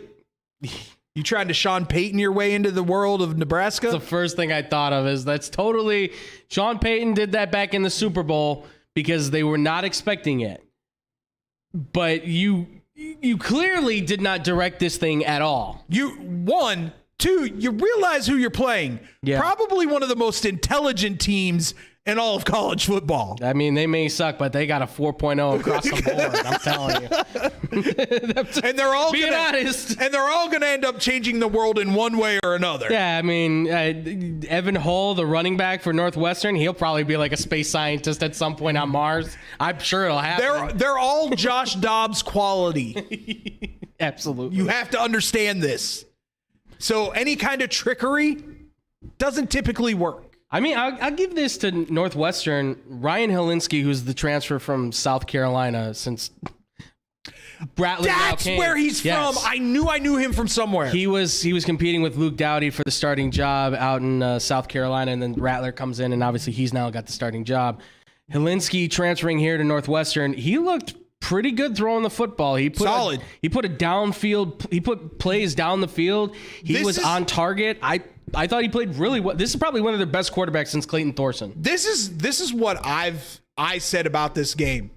You trying to Sean Payton your way into the world of Nebraska? The first thing I thought of is that's totally Sean Payton did that back in the Super Bowl because they were not expecting it. But you clearly did not direct this thing at all. Two, you realize who you're playing. Yeah. Probably one of the most intelligent teams in all of college football. I mean, they may suck, but they got a 4.0 across the board. I'm telling you. And they're all Being honest. And they're all going to end up changing the world in one way or another. Yeah, I mean, Evan Hull, the running back for Northwestern, he'll probably be like a space scientist at some point on Mars. I'm sure it'll happen. They're all Josh Dobbs quality. Absolutely. You have to understand this. So any kind of trickery doesn't typically work. I mean, I'll give this to Northwestern. Ryan Helinski, who's the transfer from South Carolina since Bradley. That's where he's from. I knew him from somewhere. He was competing with Luke Doughty for the starting job out in South Carolina, and then Rattler comes in, and obviously he's now got the starting job. Helinski transferring here to Northwestern, he looked pretty good throwing the football. He put solid. He put a downfield. He put plays down the field. He was on target. I thought he played really well. This is probably one of the best quarterbacks since Clayton Thorson. This is what I said about this game.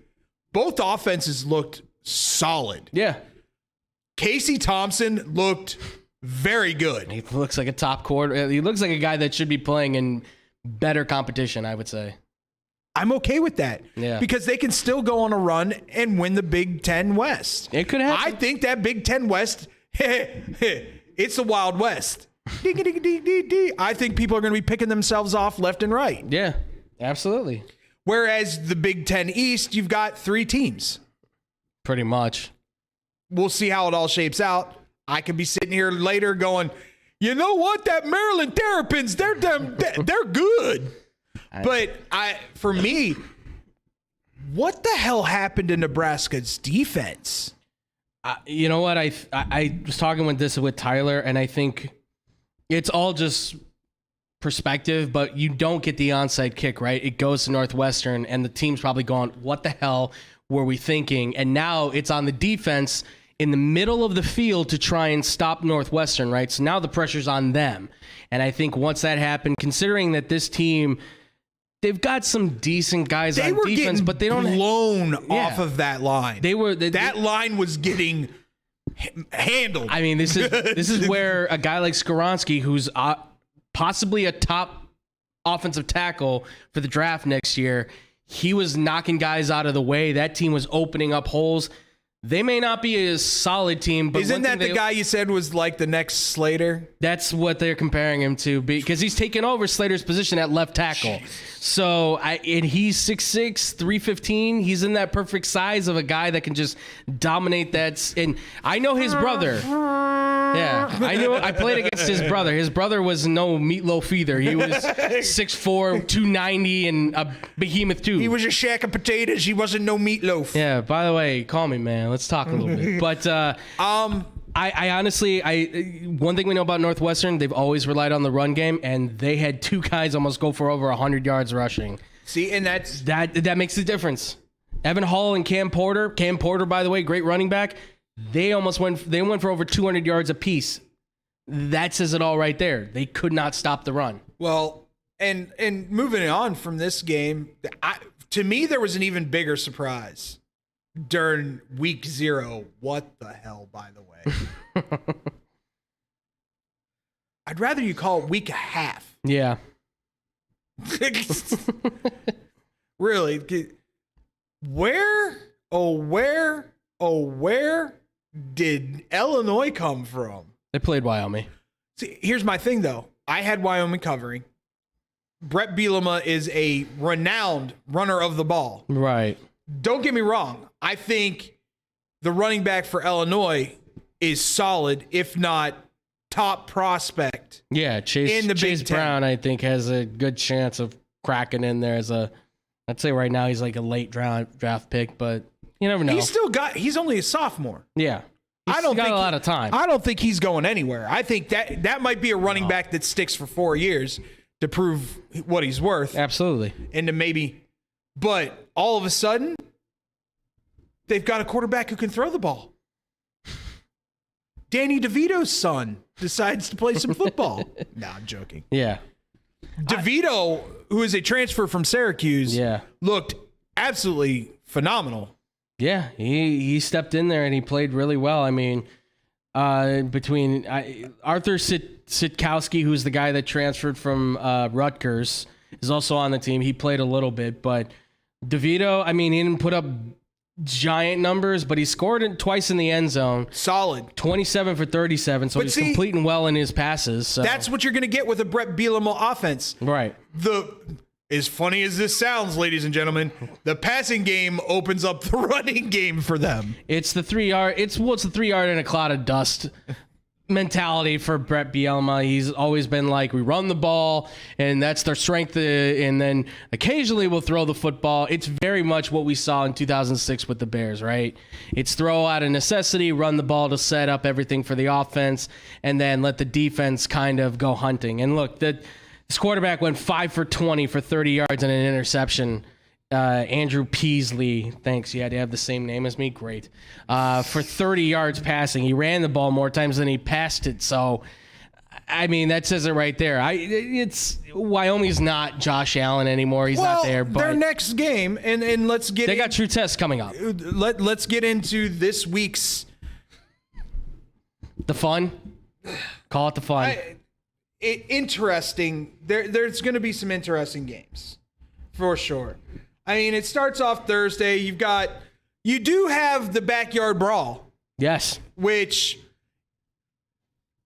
Both offenses looked solid. Yeah. Casey Thompson looked very good. He looks like a top quarter. He looks like a guy that should be playing in better competition, I would say. I'm okay with that. Yeah. Because they can still go on a run and win the Big Ten West. It could happen. I think that Big Ten West, it's the Wild West. I think people are going to be picking themselves off left and right. Yeah, absolutely. Whereas the Big Ten East, you've got 3 teams. Pretty much. We'll see how it all shapes out. I could be sitting here later going, you know what? That Maryland Terrapins, they're good. But for me, what the hell happened to Nebraska's defense? You know what? I was talking with Tyler, and I think it's all just perspective, but you don't get the onside kick, right? It goes to Northwestern, and the team's probably going, what the hell were we thinking? And now it's on the defense in the middle of the field to try and stop Northwestern, right? So now the pressure's on them. And I think once that happened, considering that this team, they've got some decent guys on defense, but they don't blown off of that line. That line was getting handled. I mean, this is where a guy like Skoronski, who's possibly a top offensive tackle for the draft next year, he was knocking guys out of the way. That team was opening up holes. They may not be a solid team, but isn't that the guy you said was like the next Slater? That's what they're comparing him to, because he's taken over Slater's position at left tackle. So, and he's 6'6", 315. He's in that perfect size of a guy that can just dominate that. And I know his brother. Yeah, I played against his brother. His brother was no meatloaf either. He was 6'4", 290, and a behemoth too. He was a shack of potatoes. He wasn't no meatloaf. Yeah, by the way, call me, man. Let's talk a little bit. But I honestly, one thing we know about Northwestern, they've always relied on the run game, and they had 2 guys almost go for over 100 yards rushing. See, and that makes a difference. Evan Hull and Cam Porter. Cam Porter, by the way, great running back. They went for over 200 yards apiece. That says it all right there. They could not stop the run. Well, and moving on from this game, to me there was an even bigger surprise during week 0. What the hell, by the way? I'd rather you call it week 1/2. Yeah. Really? Where did Illinois come from? They played Wyoming. See, here's my thing, though. I had Wyoming covering. Brett Bielema is a renowned runner of the ball. Right. Don't get me wrong. I think the running back for Illinois is solid, if not top prospect. Yeah, Chase Brown, I think, has a good chance of cracking in there as I'd say right now he's like a late draft pick, but you never know. He's only a sophomore. Yeah. I don't got think a lot of time. I don't think he's going anywhere. I think that might be a running back that sticks for 4 years to prove what he's worth. Absolutely. And to but all of a sudden, they've got a quarterback who can throw the ball. Danny DeVito's son decides to play some football. No, I'm joking. Yeah. DeVito, who is a transfer from Syracuse, looked absolutely phenomenal. Yeah, he stepped in there and he played really well. I mean, between Arthur Sitkowski, who's the guy that transferred from Rutgers, is also on the team. He played a little bit, but DeVito, I mean, he didn't put up giant numbers, but he scored it twice in the end zone. Solid. 27 for 37, so he's completing well in his passes. So. That's what you're going to get with a Brett Bielema offense. Right. As funny as this sounds, ladies and gentlemen, the passing game opens up the running game for them. It's the 3 yard. It's the 3 yard in a cloud of dust mentality for Brett Bielema. He's always been like, we run the ball, and that's their strength, and then occasionally we'll throw the football. It's very much what we saw in 2006 with the Bears, right? It's throw out of necessity, run the ball to set up everything for the offense, and then let the defense kind of go hunting. And look, this quarterback went 5 for 20 for 30 yards and an interception. Andrew Peasley, thanks. You had to have the same name as me. Great. For 30 yards passing. He ran the ball more times than he passed it. So, I mean, that says it right there. It's Wyoming's not Josh Allen anymore. He's not there. But their next game, and let's get. They got true tests coming up. Let's get into this week's. The fun. Call it the fun. Interesting. There's going to be some interesting games, for sure. I mean, it starts off Thursday. You do have the backyard brawl. Yes. Which,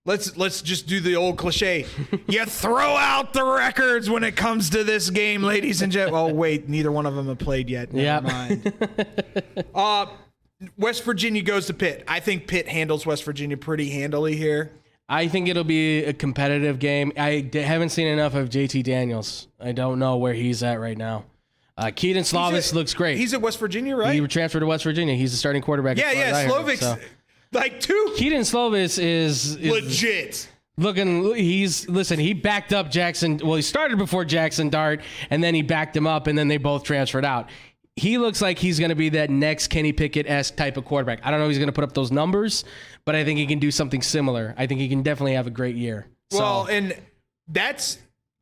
let's just do the old cliche. You throw out the records when it comes to this game, ladies and gentlemen. Oh, wait, neither one of them have played yet. Never mind. West Virginia goes to Pitt. I think Pitt handles West Virginia pretty handily here. I think it'll be a competitive game. I haven't seen enough of JT Daniels. I don't know where he's at right now. Keaton Slovis looks great. He's at West Virginia, right? He transferred to West Virginia. He's the starting quarterback. Yeah. Slovic's like two. Keaton Slovis is legit. He backed up Jackson. Well, he started before Jackson Dart, and then he backed him up, and then they both transferred out. He looks like he's going to be that next Kenny Pickett-esque type of quarterback. I don't know if he's going to put up those numbers, but I think he can do something similar. I think he can definitely have a great year. Well, and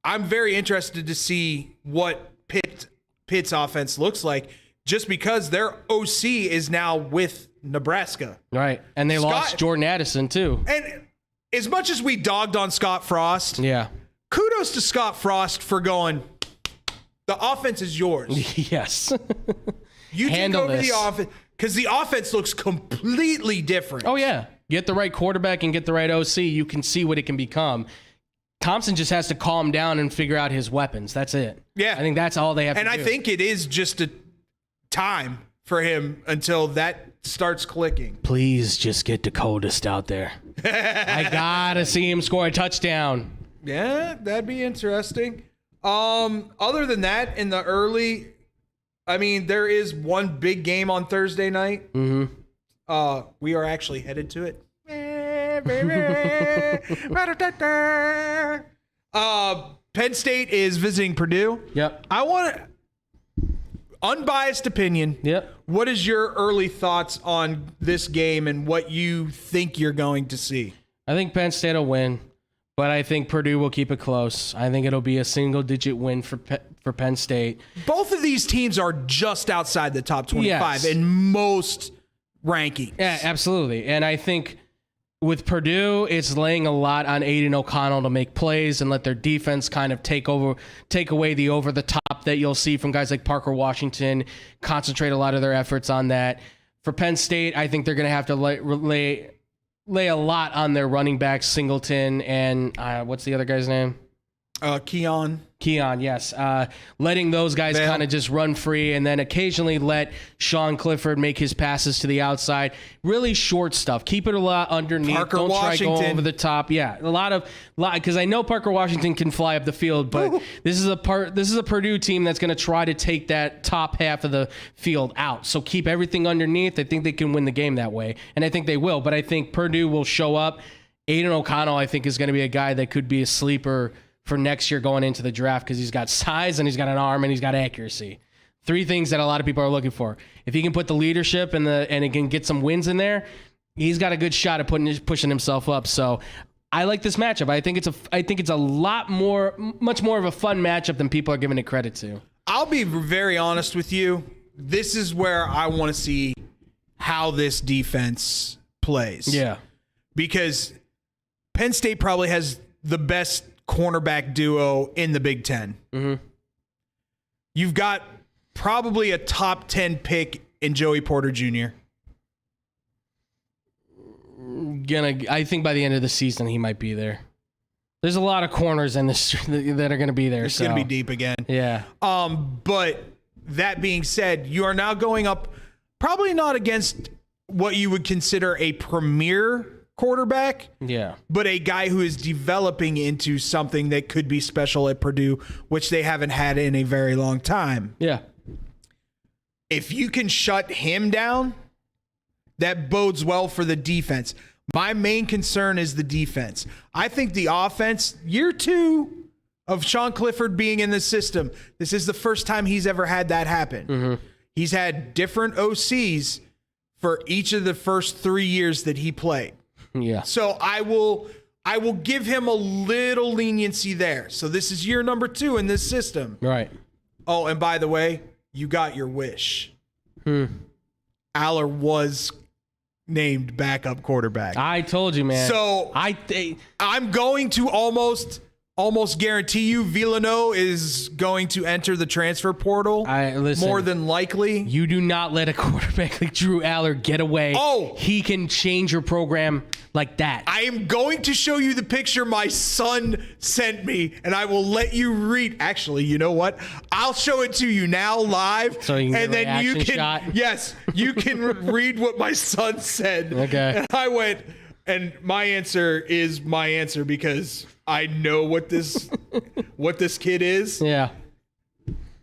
I'm very interested to see what Pitt's offense looks like, just because their OC is now with Nebraska. Right. And they lost Jordan Addison, too. And as much as we dogged on Scott Frost, kudos to Scott Frost for going, the offense is yours. Yes. You take over the offense, because the offense looks completely different. Oh, yeah. Get the right quarterback and get the right OC. You can see what it can become. Thompson just has to calm down and figure out his weapons. That's it. Yeah. I think that's all they have to do. And I think it is just a time for him until that starts clicking. Please just get Dakotas out there. I got to see him score a touchdown. Yeah, that'd be interesting. Other than that, in the early, I mean, there is one big game on Thursday night. Mm-hmm. We are actually headed to it. Penn State is visiting Purdue. Yep. I want unbiased opinion. Yep. What is your early thoughts on this game and what you think you're going to see? I think Penn State will win, but I think Purdue will keep it close. I think it'll be a single-digit win for Penn State. Both of these teams are just outside the top 25 in most rankings. Yeah, absolutely. And I think with Purdue, it's laying a lot on Aiden O'Connell to make plays and let their defense kind of take away the over-the-top that you'll see from guys like Parker Washington, concentrate a lot of their efforts on that. For Penn State, I think they're going to have to lay a lot on their running backs, Singleton, and what's the other guy's name? Keon, yes. Letting those guys kind of just run free, and then occasionally let Sean Clifford make his passes to the outside. Really short stuff. Keep it a lot underneath. Don't try going over the top. Yeah, a lot because I know Parker Washington can fly up the field, but this is a Purdue team that's going to try to take that top half of the field out. So keep everything underneath. I think they can win the game that way, and I think they will. But I think Purdue will show up. Aiden O'Connell, I think, is going to be a guy that could be a sleeper for next year going into the draft, because he's got size and he's got an arm and he's got accuracy. Three things that a lot of people are looking for. If he can put the leadership and he can get some wins in there, he's got a good shot at pushing himself up. So I like this matchup. I think it's much more of a fun matchup than people are giving it credit to. I'll be very honest with you. This is where I want to see how this defense plays. Yeah. Because Penn State probably has the best cornerback duo in the Big Ten. Mm-hmm. You've got probably a top 10 pick in Joey Porter Jr. I think by the end of the season he might be there. There's a lot of corners in this that are going to be there. It's going to be deep again. Yeah. But that being said, you are now going up probably not against what you would consider a premier quarterback. Yeah. But a guy who is developing into something that could be special at Purdue, which they haven't had in a very long time. Yeah. If you can shut him down, that bodes well for the defense. My main concern is the defense. I think the offense, year 2 of Sean Clifford being in the system, this is the first time he's ever had that happen. Mm-hmm. He's had different OCs for each of the first 3 years that he played. Yeah. So I will give him a little leniency there. So this is year number 2 in this system. Right. Oh, and by the way, you got your wish. Aller was named backup quarterback. I told you, man. So I'm going to almost guarantee you Villanova is going to enter the transfer portal more than likely. You do not let a quarterback like Drew Aller get away. Oh. He can change your program like that. I am going to show you the picture my son sent me, and I will let you read. Actually, you know what? I'll show it to you now live. So you can and get a then you reaction can shot? Yes, you can read what my son said. Okay. And I went, and my answer is my answer because I know what this kid is. Yeah.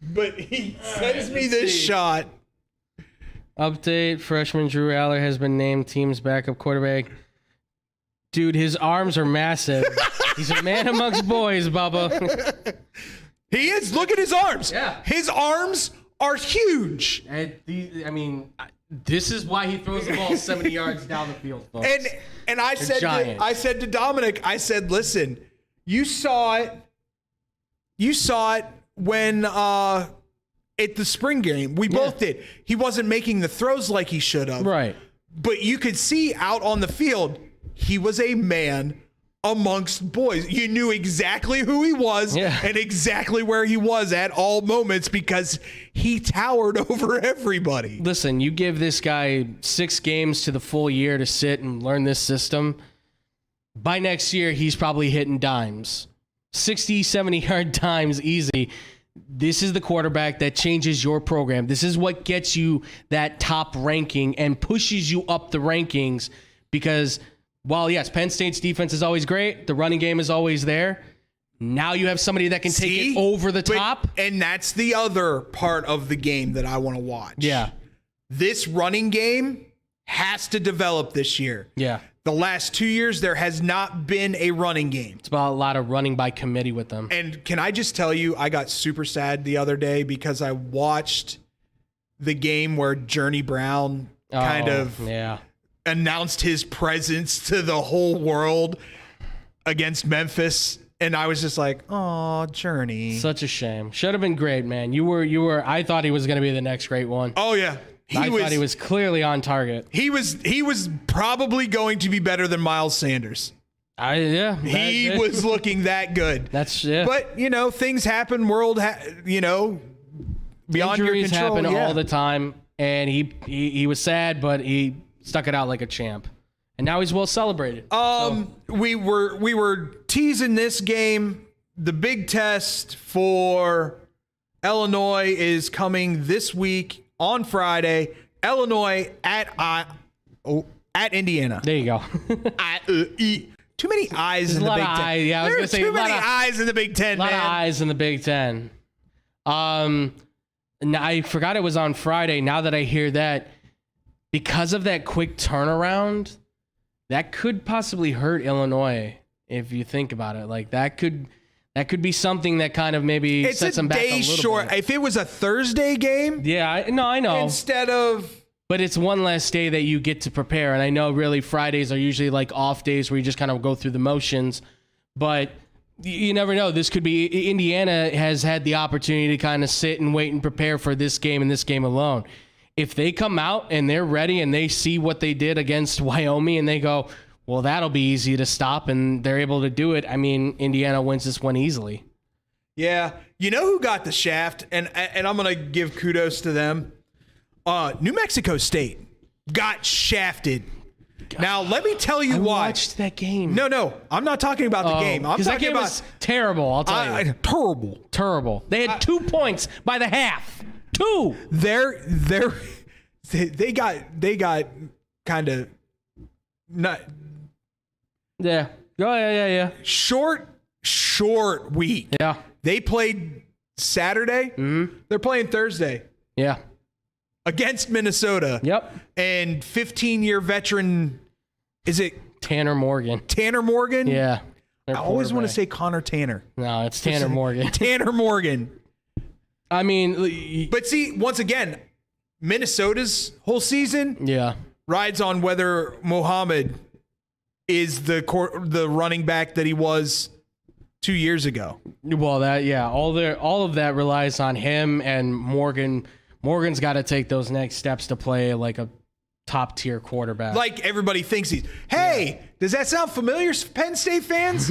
But he sends me this shot. Update: freshman Drew Aller has been named team's backup quarterback. Dude, his arms are massive. He's a man amongst boys, Bubba. He is. Look at his arms. Yeah. His arms are huge. This is why he throws the ball 70 yards down the field, folks. And I said to Dominic, I said, listen, you saw it when at the spring game. We both did. He wasn't making the throws like he should have. Right. But you could see out on the field, he was a man amongst boys. You knew exactly who he was and exactly where he was at all moments because he towered over everybody. Listen, you give this guy 6 games to the full year to sit and learn this system. By next year, he's probably hitting dimes. 60, 70-yard dimes easy. This is the quarterback that changes your program. This is what gets you that top ranking and pushes you up the rankings because while, yes, Penn State's defense is always great, the running game is always there. Now you have somebody that can take it over the top. And that's the other part of the game that I want to watch. Yeah. This running game has to develop this year. Yeah. The last 2 years, there has not been a running game. It's about a lot of running by committee with them. And can I just tell you, I got super sad the other day because I watched the game where Journey Brown kind of announced his presence to the whole world against Memphis. And I was just like, oh, Journey. Such a shame. Should have been great, man. You were, I thought he was going to be the next great one. Oh, yeah. I thought he was clearly on target. He was probably going to be better than Miles Sanders. He was looking that good. But, things happen, beyond Injuries your control. happen all the time. And he was sad, but he stuck it out like a champ. And now he's well celebrated. We were teasing this game. The big test for Illinois is coming this week on Friday. Illinois at Indiana. There you go. Too many eyes in the Big Ten. Yeah, I was going to say too many eyes in the Big Ten. A lot of eyes in the Big Ten. I forgot it was on Friday. Now that I hear that, because of that quick turnaround, that could possibly hurt Illinois if you think about it. Like that could be something that kind of maybe sets them back a little bit. It's a day short. If it was a Thursday game, I know. Instead of, but it's one less day that you get to prepare. And I know really Fridays are usually like off days where you just kind of go through the motions. But you never know. This could be Indiana has had the opportunity to kind of sit and wait and prepare for this game and this game alone. If they come out and they're ready and they see what they did against Wyoming and they go, well, that'll be easy to stop, and they're able to do it, I mean, Indiana wins this one easily. Yeah. You know who got the shaft? And I'm going to give kudos to them. New Mexico State got shafted. Now, let me tell you why. I watched that game. No. I'm not talking about the game. I'm Because that talking game about was terrible, I'll tell you. terrible. Terrible. They had 2 points by the half. 2. They got kind of not Yeah. Oh, yeah. short week. Yeah. They played Saturday. Mm-hmm. They're playing Thursday Yeah. against Minnesota. Yep. And 15-year veteran, is it Tanner Morgan. Tanner Morgan? Yeah. I always want to say Connor Tanner. No, it's Tanner Morgan. Tanner Morgan. I mean, But see, once again, Minnesota's whole season yeah. rides on whether Mohammed is the running back that he was 2 years ago. Well, all of that relies on him and Morgan. Morgan's got to take those next steps to play like a top tier quarterback. Like everybody thinks he's. Hey, does that sound familiar, Penn State fans?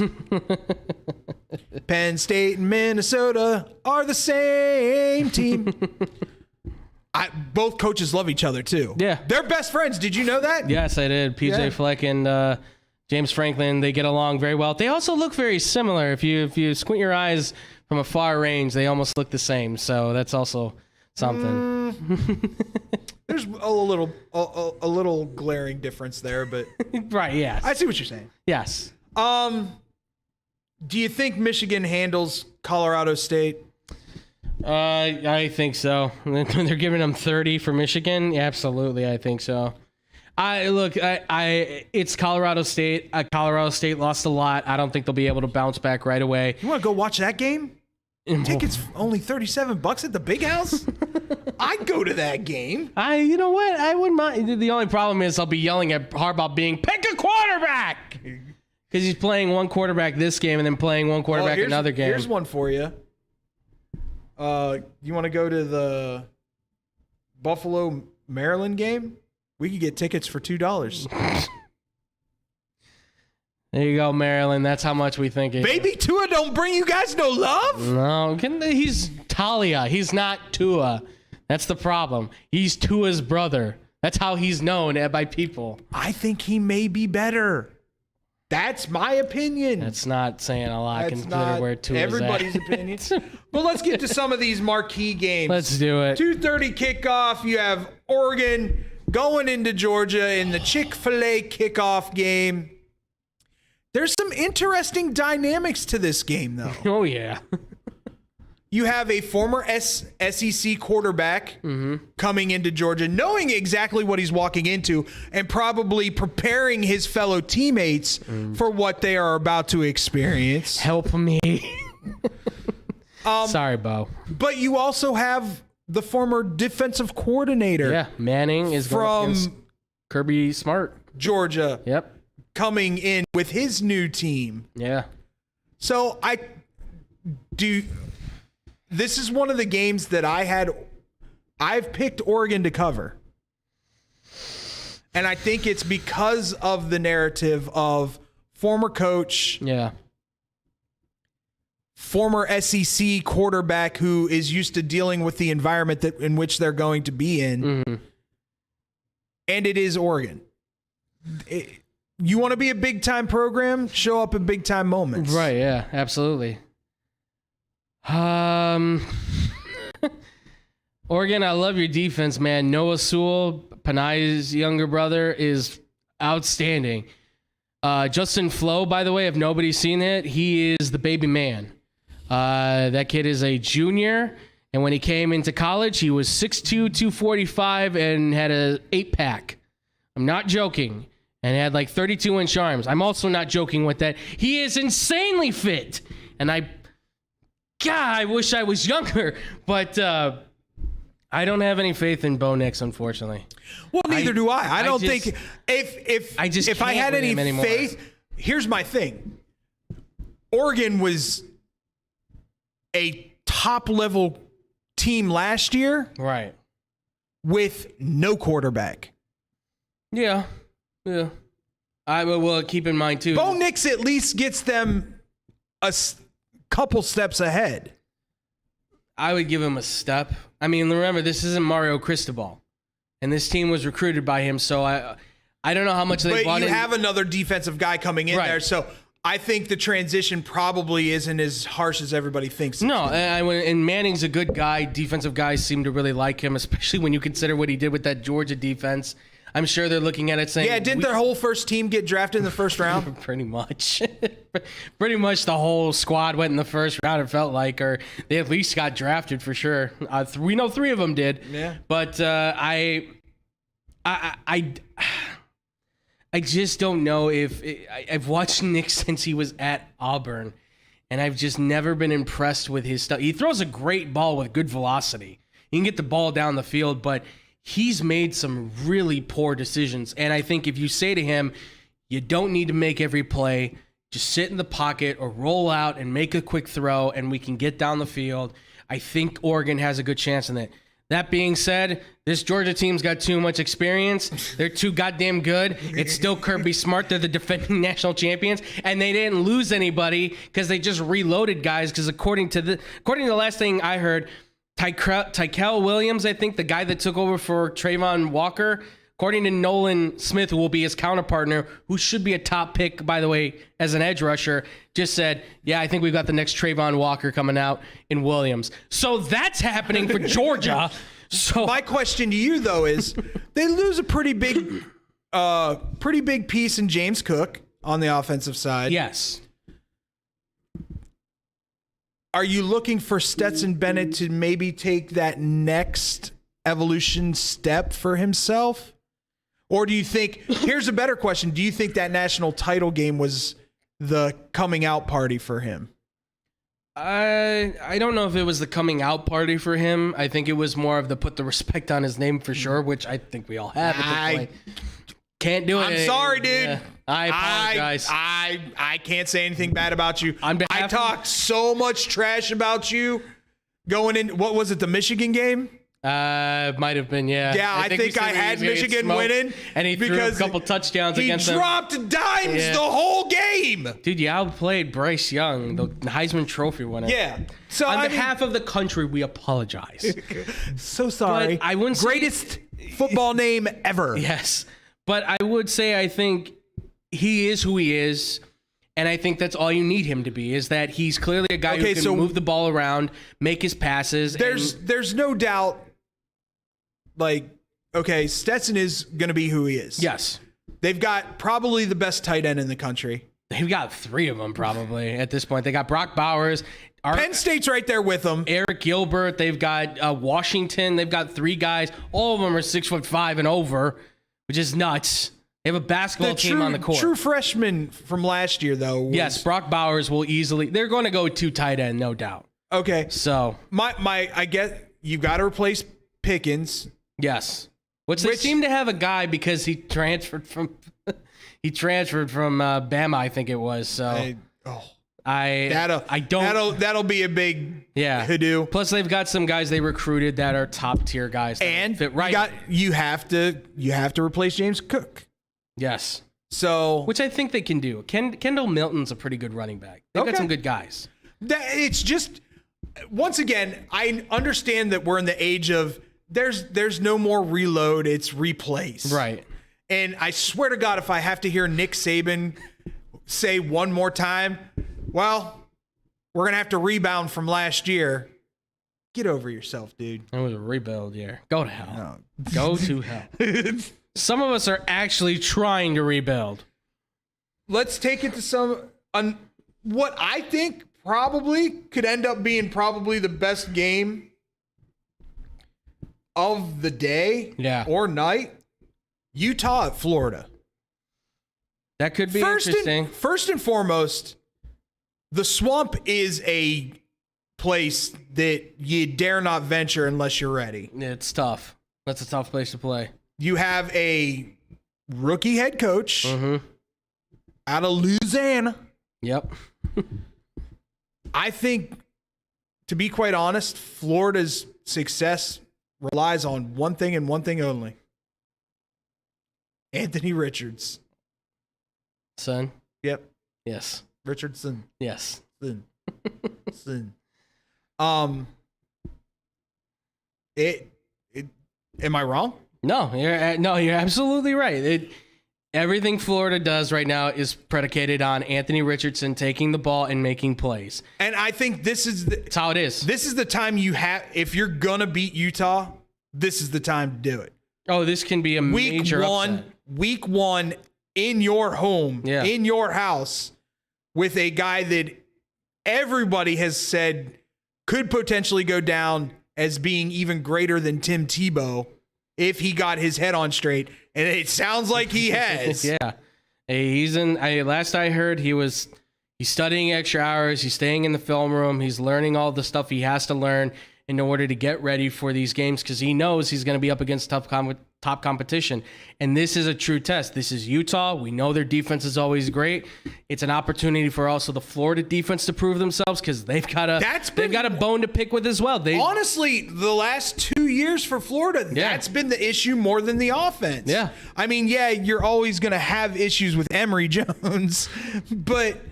Penn State and Minnesota are the same team. Both coaches love each other too. Yeah. They're best friends. Did you know that? Yes, I did. PJ Yeah. Fleck and James Franklin, they get along very well. They also look very similar. If you squint your eyes from a far range, they almost look the same. So that's also something. There's a little glaring difference there, but Right, yes. I see what you're saying. Yes. Do you think Michigan handles Colorado State? I think so. They're giving them 30 for Michigan. Absolutely, I think so. It's Colorado State. Colorado State lost a lot. I don't think they'll be able to bounce back right away. You want to go watch that game? Tickets only $37 at the Big House. I'd go to that game. You know what? I wouldn't mind. The only problem is I'll be yelling at Harbaugh pick a quarterback, because he's playing one quarterback this game and then playing one quarterback another game. Here's one for you. You want to go to the Buffalo Maryland game? We could get tickets for $2. There you go, Maryland. That's how much we think it. Baby Tua don't bring you guys no love? No, he's Talia. He's not Tua. That's the problem. He's Tua's brother. That's how he's known by people. I think he may be better. That's my opinion. That's not saying a lot. That's Consider not where Tua's everybody's at. opinion. But let's get to some of these marquee games. Let's do it. 2:30 kickoff. You have Oregon going into Georgia in the Chick-fil-A kickoff game. There's some interesting dynamics to this game, though. Oh, yeah. You have a former SEC quarterback coming into Georgia, knowing exactly what he's walking into and probably preparing his fellow teammates for what they are about to experience. Help me. Sorry, Bo. But you also have the former defensive coordinator Yeah, Manning is going from against Kirby Smart. Georgia Yep. coming in with his new team. Yeah. So this is one of the games that I've picked Oregon to cover. And I think it's because of the narrative of former coach, Yeah. former SEC quarterback who is used to dealing with the environment in which they're going to be in. Mm-hmm. And it is Oregon. You want to be a big-time program? Show up in big-time moments. Right, yeah, absolutely. Oregon, I love your defense, man. Noah Sewell, Panay's younger brother, is outstanding. Justin Flo, by the way, if nobody's seen it, he is the baby man. That kid is a junior, and when he came into college, he was 6'2", 245, and had an 8-pack. I'm not joking. And had like 32-inch arms. I'm also not joking with that. He is insanely fit. And I wish I was younger, but I don't have any faith in Bo Nix, unfortunately. Well, neither do I. I don't think if I had any faith, here's my thing. Oregon was a top-level team last year, Right. with no quarterback. Yeah. Yeah. I will keep in mind, too. Bo Nix at least gets them couple steps ahead. I would give him a step. I mean, remember, this isn't Mario Cristobal, and this team was recruited by him, so I don't know how much they bought But you in. have another defensive guy coming in Right. there, so I think the transition probably isn't as harsh as everybody thinks. No, and Manning's a good guy. Defensive guys seem to really like him, especially when you consider what he did with that Georgia defense. I'm sure they're looking at it saying, Yeah, didn't their whole first team get drafted in the first round? pretty much. Pretty much the whole squad went in the first round, it felt like, or they at least got drafted for sure. We know 3 of them did. Yeah. But I just don't know if I've watched Nick since he was at Auburn, and I've just never been impressed with his stuff. He throws a great ball with good velocity. He can get the ball down the field, but he's made some really poor decisions. And I think if you say to him, you don't need to make every play, just sit in the pocket or roll out and make a quick throw, and we can get down the field, I think Oregon has a good chance in it. That being said, this Georgia team's got too much experience. They're too goddamn good. It's still Kirby Smart. They're the defending national champions, and they didn't lose anybody because they just reloaded guys. Because according to the last thing I heard, Tykel Williams, I think the guy that took over for Trayvon Walker, according to Nolan Smith, who will be his counterpartner, who should be a top pick, by the way, as an edge rusher, just said, yeah, I think we've got the next Trayvon Walker coming out in Williams. So that's happening for Georgia. So My question to you, though, is they lose a pretty big piece in James Cook on the offensive side. yes. Are you looking for Stetson Bennett to maybe take that next evolution step for himself? Or do you think, here's a better question, do you think that national title game was the coming out party for him? I don't know if it was the coming out party for him. I think it was more of the put the respect on his name for sure, which I think we all have at this point. Can't do it. I'm sorry, dude. Yeah, I apologize. I can't say anything bad about you. On behalf I of- talked so much trash about you going in, what was it, the Michigan game? Might have been, yeah. Yeah, I we think said I he was had gonna get Michigan smoked, winning. and he threw a because couple touchdowns he against them. dropped dimes Yeah. the whole game. Dude, you outplayed Bryce Young, the Heisman Trophy winner. Yeah. So On I behalf of the country, we apologize. so sorry. But I wouldn't say- Greatest football name ever. Yes. But I would say I think he is who he is. And I think that's all you need him to be, is that he's clearly a guy who can move the ball around, make his passes. There's no doubt, like, okay, Stetson is going to be who he is. Yes. They've got probably the best tight end in the country. They've got 3 of them probably at this point. They got Brock Bowers, Penn State's right there with them. Eric Gilbert. They've got Washington. They've got 3 guys. All of them are 6'5" and over, which is nuts. They have a basketball team on the court. True freshman from last year, though. Was, Yes, Brock Bowers will easily. They're going to go 2 tight end, no doubt. Okay. So I get you've got to replace Pickens. yes, they seem to have a guy because he transferred from Bama, I think it was. So that'll be a big to-do. Plus, they've got some guys they recruited that are top tier guys that And fit right. you have to replace James Cook. Yes. So Which I think they can do. Kendall Milton's a pretty good running back. They've got some good guys. it's just, once again, I understand that we're in the age of there's no more reload, it's replace. Right. And I swear to God, if I have to hear Nick Saban say one more time, well, we're going to have to rebound from last year. Get over yourself, dude. It was a rebuild year. Go to hell. Go to hell. Some of us are actually trying to rebuild. Let's take it to what I think probably could end up being probably the best game of the day or night. Utah at Florida. That could be interesting. First and foremost, the Swamp is a place that you dare not venture unless you're ready. It's tough. That's a tough place to play. You have a rookie head coach out of Louisiana. Yep. I think, to be quite honest, Florida's success relies on one thing and one thing only. Anthony Richards. Son? Yep. Yes. Richardson. Yes. Son. Listen. Am I wrong? No, you're absolutely right. Everything Florida does right now is predicated on Anthony Richardson taking the ball and making plays. And I think that's how it is. This is the time you have, if you're gonna beat Utah, this is the time to do it. Oh, this can be a major upset. Week one in your home, in your house, with a guy that everybody has said could potentially go down as being even greater than Tim Tebow if he got his head on straight. And it sounds like he has. Yeah. Last I heard, he's studying extra hours. He's staying in the film room. He's learning all the stuff he has to learn in order to get ready for these games, because he knows he's going to be up against top competition. And this is a true test. This is Utah. We know their defense is always great. It's an opportunity for also the Florida defense to prove themselves, because they've got a bone to pick with as well. Honestly, the last 2 years for Florida, that's been the issue more than the offense. Yeah. I mean, you're always going to have issues with Emory Jones, but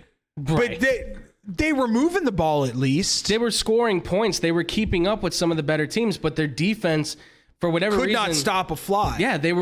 they were moving the ball at least. They were scoring points. They were keeping up with some of the better teams, but their defense, for whatever reason, could not stop a fly. Yeah, they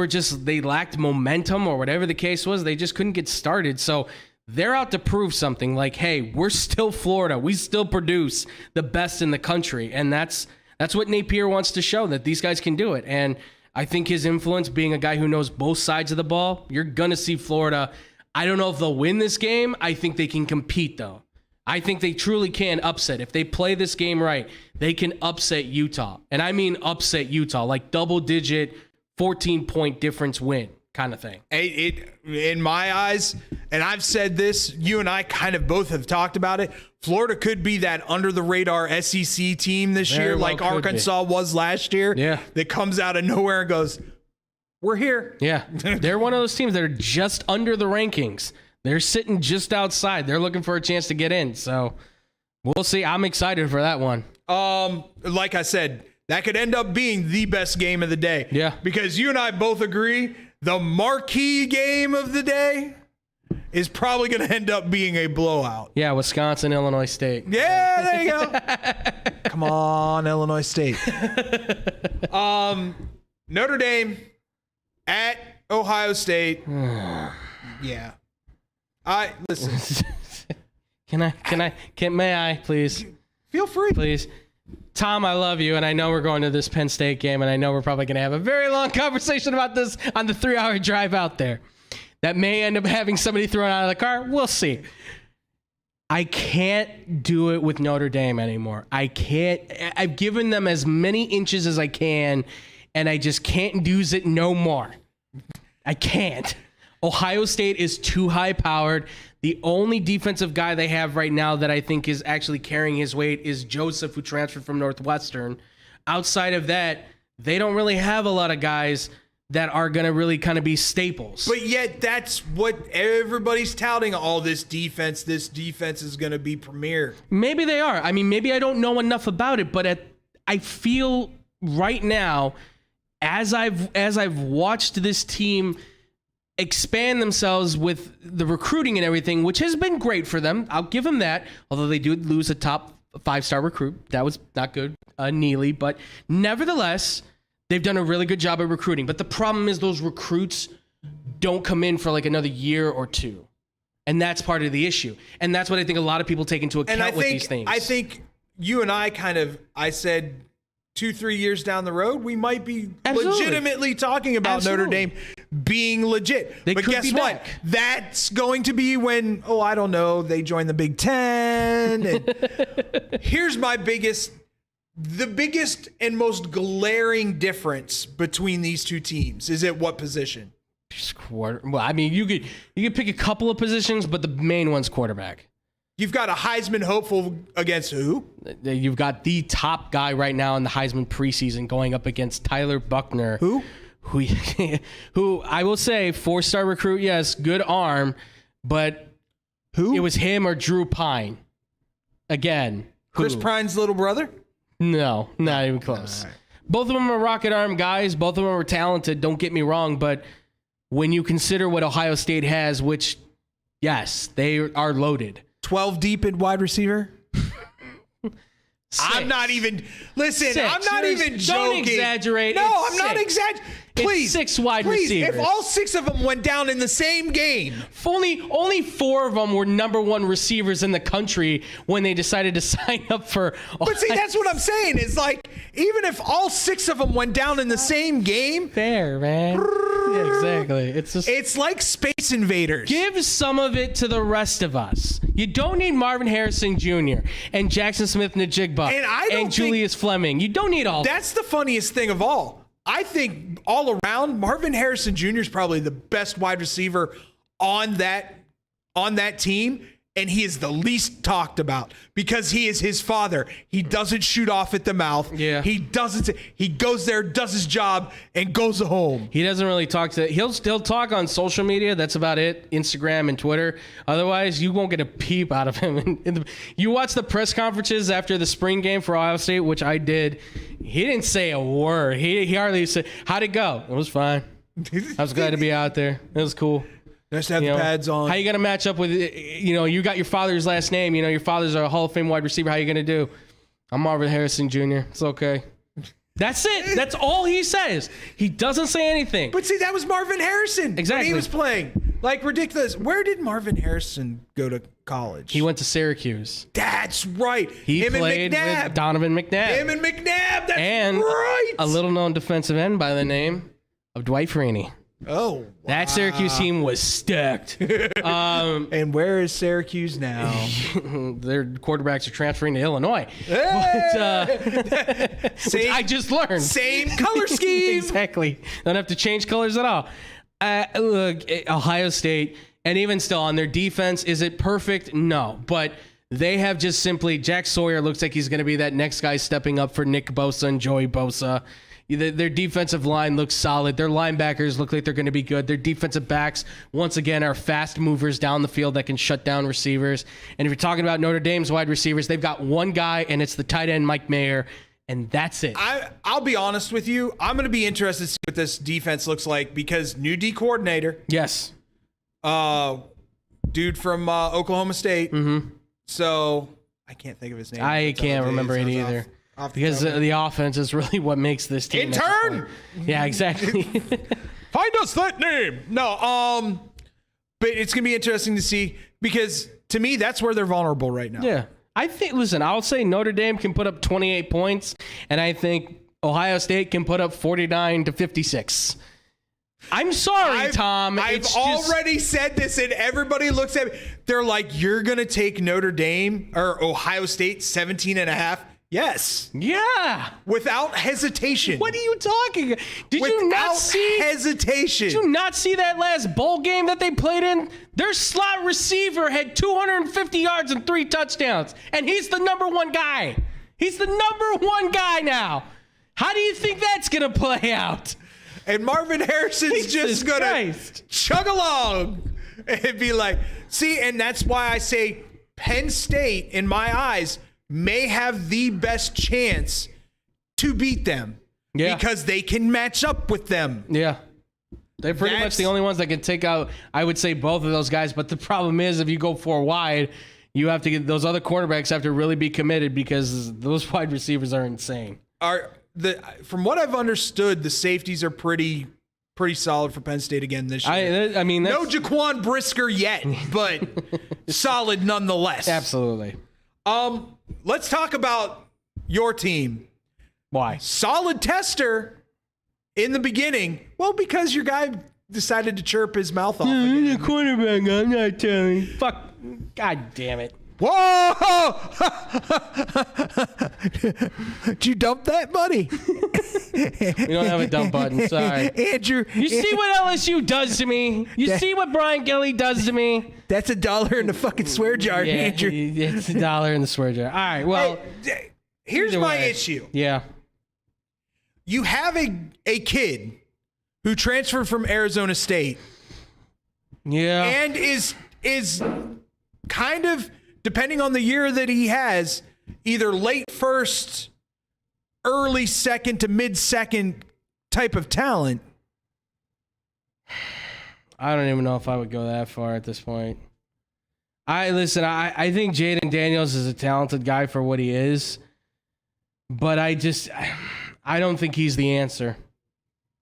lacked momentum or whatever the case was. They just couldn't get started. So they're out to prove something like, hey, we're still Florida. We still produce the best in the country. And that's what Napier wants to show, that these guys can do it. And I think his influence, being a guy who knows both sides of the ball, you're going to see Florida. I don't know if they'll win this game. I think they can compete, though. I think they truly can upset. If they play this game right, they can upset Utah. And I mean upset Utah, like double-digit, 14-point difference win kind of thing. In my eyes, and I've said this, you and I kind of both have talked about it, Florida could be that under-the-radar SEC team this year, like Arkansas was last year, that comes out of nowhere and goes, we're here. Yeah, they're one of those teams that are just under the rankings. They're sitting just outside. They're looking for a chance to get in. So we'll see. I'm excited for that one. Like I said, that could end up being the best game of the day. Yeah. Because you and I both agree the marquee game of the day is probably going to end up being a blowout. Yeah, Wisconsin, Illinois State. Yeah, there you go. Come on, Illinois State. Notre Dame at Ohio State. Yeah. Listen. May I, please? Feel free. Please. Tom, I love you, and I know we're going to this Penn State game, and I know we're probably going to have a very long conversation about this on the 3-hour drive out there. That may end up having somebody thrown out of the car. We'll see. I can't do it with Notre Dame anymore. I can't. I've given them as many inches as I can, and I just can't use it no more. I can't. Ohio State is too high-powered. The only defensive guy they have right now that I think is actually carrying his weight is Joseph, who transferred from Northwestern. Outside of that, they don't really have a lot of guys that are going to really kind of be staples. But yet that's what everybody's touting, all this defense. This defense is going to be premier. Maybe they are. I mean, maybe I don't know enough about it, but I feel right now, as I've watched this team expand themselves with the recruiting and everything, which has been great for them. I'll give them that, although they do lose a top 5-star recruit. That was not good, Neely. But nevertheless, they've done a really good job of recruiting. But the problem is those recruits don't come in for like another year or two. And that's part of the issue. And that's what I think a lot of people take into account with these things. I think you and I said 2-3 years down the road, we might be legitimately talking about Notre Dame being legit. But guess what? That's going to be when, I don't know, they join the Big Ten. And here's the biggest and most glaring difference between these two teams is at what position? Well, I mean, you could pick a couple of positions, but the main one's quarterback. You've got a Heisman hopeful against who? You've got the top guy right now in the Heisman preseason going up against Tyler Buckner. Who I will say, 4-star recruit, yes, good arm, but who? It was him or Drew Pine. Again. Chris Pine's little brother? No, not even close. Right. Both of them are rocket arm guys. Both of them are talented, don't get me wrong, but when you consider what Ohio State has, which, yes, they are loaded. 12 deep at wide receiver? I'm not even. Listen, Six. I'm not even joking. Don't exaggerate. No, It's I'm not six. exaggerating. Please, 6 wide please, receivers. if all 6 of them went down in the same game, Only 4 of them were number 1 receivers in the country when they decided to sign up for. but see, that's what I'm saying. Is like even if all 6 of them went down in the same game, fair, man. Yeah, exactly. it's like Space Invaders. Give some of it to the rest of us. You don't need Marvin Harrison Jr. and Jackson Smith-Njigba And Julius Fleming. You don't need all. That's the funniest thing of all. I think all around, Marvin Harrison Jr. is probably the best wide receiver on that team, and he is the least talked about because he is his father. He doesn't shoot off at the mouth. Yeah. He doesn't. He goes there, does his job, and goes home. He doesn't really talk to. He'll still talk on social media. That's about it. Instagram and Twitter. Otherwise, you won't get a peep out of him. You watch the press conferences after the spring game for Ohio State, which I did. He didn't say a word. He hardly said, "How'd it go?" It was fine. I was glad to be out there. It was cool. Just have the pads on. How you gonna match up with? You got your father's last name. Your father's a Hall of Fame wide receiver. How you gonna do? I'm Marvin Harrison Jr. It's okay. That's it. That's all he says. He doesn't say anything. But see, that was Marvin Harrison. Exactly. When he was playing. Like, ridiculous. Where did Marvin Harrison go to college? He went to Syracuse. That's right. He Him played and McNabb. with Donovan McNabb. Him and McNabb. That's and right. a little-known defensive end by the name of Dwight Freeney. Oh, wow. That Syracuse team was stacked. And where is Syracuse now? Their quarterbacks are transferring to Illinois. Hey! Which I just learned. Same color scheme. Exactly. Don't have to change colors at all. Look, Ohio State, and even still on their defense, is it perfect? No. But they have just simply, Jack Sawyer looks like he's going to be that next guy stepping up for Nick Bosa and Joey Bosa. Their defensive line looks solid. Their linebackers look like they're going to be good. Their defensive backs, once again, are fast movers down the field that can shut down receivers. And if you're talking about Notre Dame's wide receivers, they've got one guy, and it's the tight end Mike Mayer, and that's it. I'll be honest with you. I'm going to be interested to see what this defense looks like because new D coordinator. Yes. Dude from Oklahoma State. Mm-hmm. So I can't think of his name. I can't remember it either. Because the offense is really what makes this team. Intern? Yeah, exactly. Find us that name. No, but it's going to be interesting to see because to me, that's where they're vulnerable right now. Yeah. I think, listen, I'll say Notre Dame can put up 28 points, and I think Ohio State can put up 49 to 56. I'm sorry, Tom. I've already said this, and everybody looks at me. They're like, you're going to take Notre Dame or Ohio State 17 and a half? Yes. Yeah. Without hesitation. What are you talking? Did you not see hesitation? Did you not see that last bowl game that they played in? Their slot receiver had 250 yards and 3 touchdowns, and he's the number 1 guy. He's the number 1 guy now. How do you think that's going to play out? And Marvin Harrison's just going to chug along and be like, see, and that's why I say Penn State, in my eyes, may have the best chance to beat them because they can match up with them. Yeah. They're pretty much the only ones that can take out, I would say, both of those guys. But the problem is if you go 4 wide, you have to get those other quarterbacks have to really be committed because those wide receivers are insane. From what I've understood, the safeties are pretty solid for Penn State again this year. I mean, no Jaquan Brisker yet, but solid nonetheless. Absolutely. Let's talk about your team. Why? Solid tester in the beginning. Well, because your guy decided to chirp his mouth off again. The quarterback, I'm not telling. Fuck. God damn it. Whoa! Did you dump that, buddy? We don't have a dump button. Sorry. Andrew. You see what LSU does to me? You see what Brian Kelly does to me? That's $1 in the fucking swear jar, Yeah, Andrew. it's $1 in the swear jar. All right, well. Hey, here's my issue. Yeah. You have a kid who transferred from Arizona State. Yeah. And is kind of, depending on the year that he has, either late first, early second to mid-second type of talent. I don't even know if I would go that far at this point. I think Jaden Daniels is a talented guy for what he is. But I don't think he's the answer.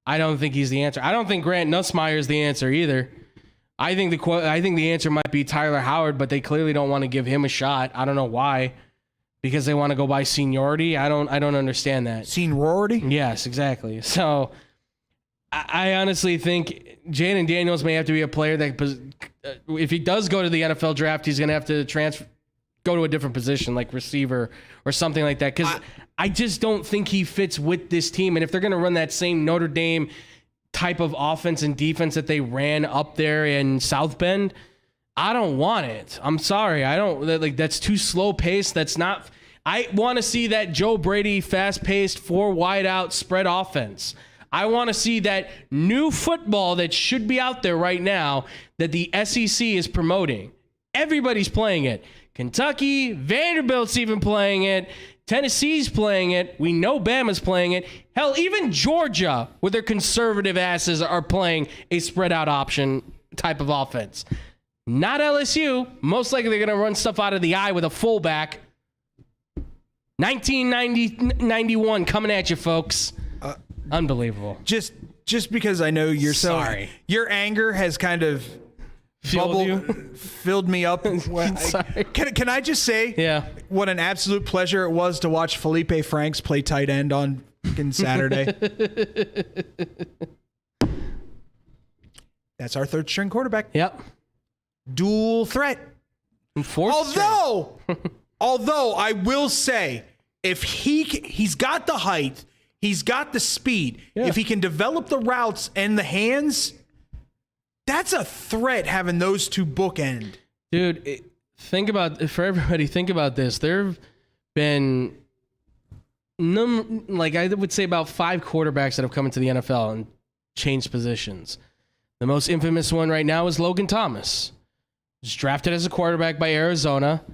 I don't think Grant Nussmeier is the answer either. I think the answer might be Tyler Howard, but they clearly don't want to give him a shot. I don't know why. Because they want to go by seniority. I don't understand that. Seniority? Yes, exactly. So I honestly think Jaden Daniels may have to be a player that, if he does go to the NFL draft, he's going to have to go to a different position, like receiver or something like that. Because I just don't think he fits with this team. And if they're going to run that same Notre Dame type of offense and defense that they ran up there in South Bend, I don't want it. I'm sorry. I don't like that's too slow paced. That's not. I want to see that Joe Brady fast paced 4 wide out spread offense. I want to see that new football that should be out there right now that the SEC is promoting. Everybody's playing it. Kentucky, Vanderbilt's even playing it. Tennessee's playing it. We know Bama's playing it. Hell, even Georgia, with their conservative asses, are playing a spread out option type of offense. Not LSU. Most likely they're going to run stuff out of the eye with a fullback. 1991 coming at you, folks. Unbelievable. Just because I know you're Sorry. your anger has kind of filled me up. Sorry. Can I just say what an absolute pleasure it was to watch Felipe Franks play tight end on fucking Saturday. That's our third string quarterback. Yep. Dual threat. Although I will say, if he's got the height, he's got the speed. Yeah. If he can develop the routes and the hands, that's a threat having those two bookend. Dude, think about this. There have been I would say about 5 quarterbacks that have come into the NFL and changed positions. The most infamous one right now is Logan Thomas. Was drafted as a quarterback by Arizona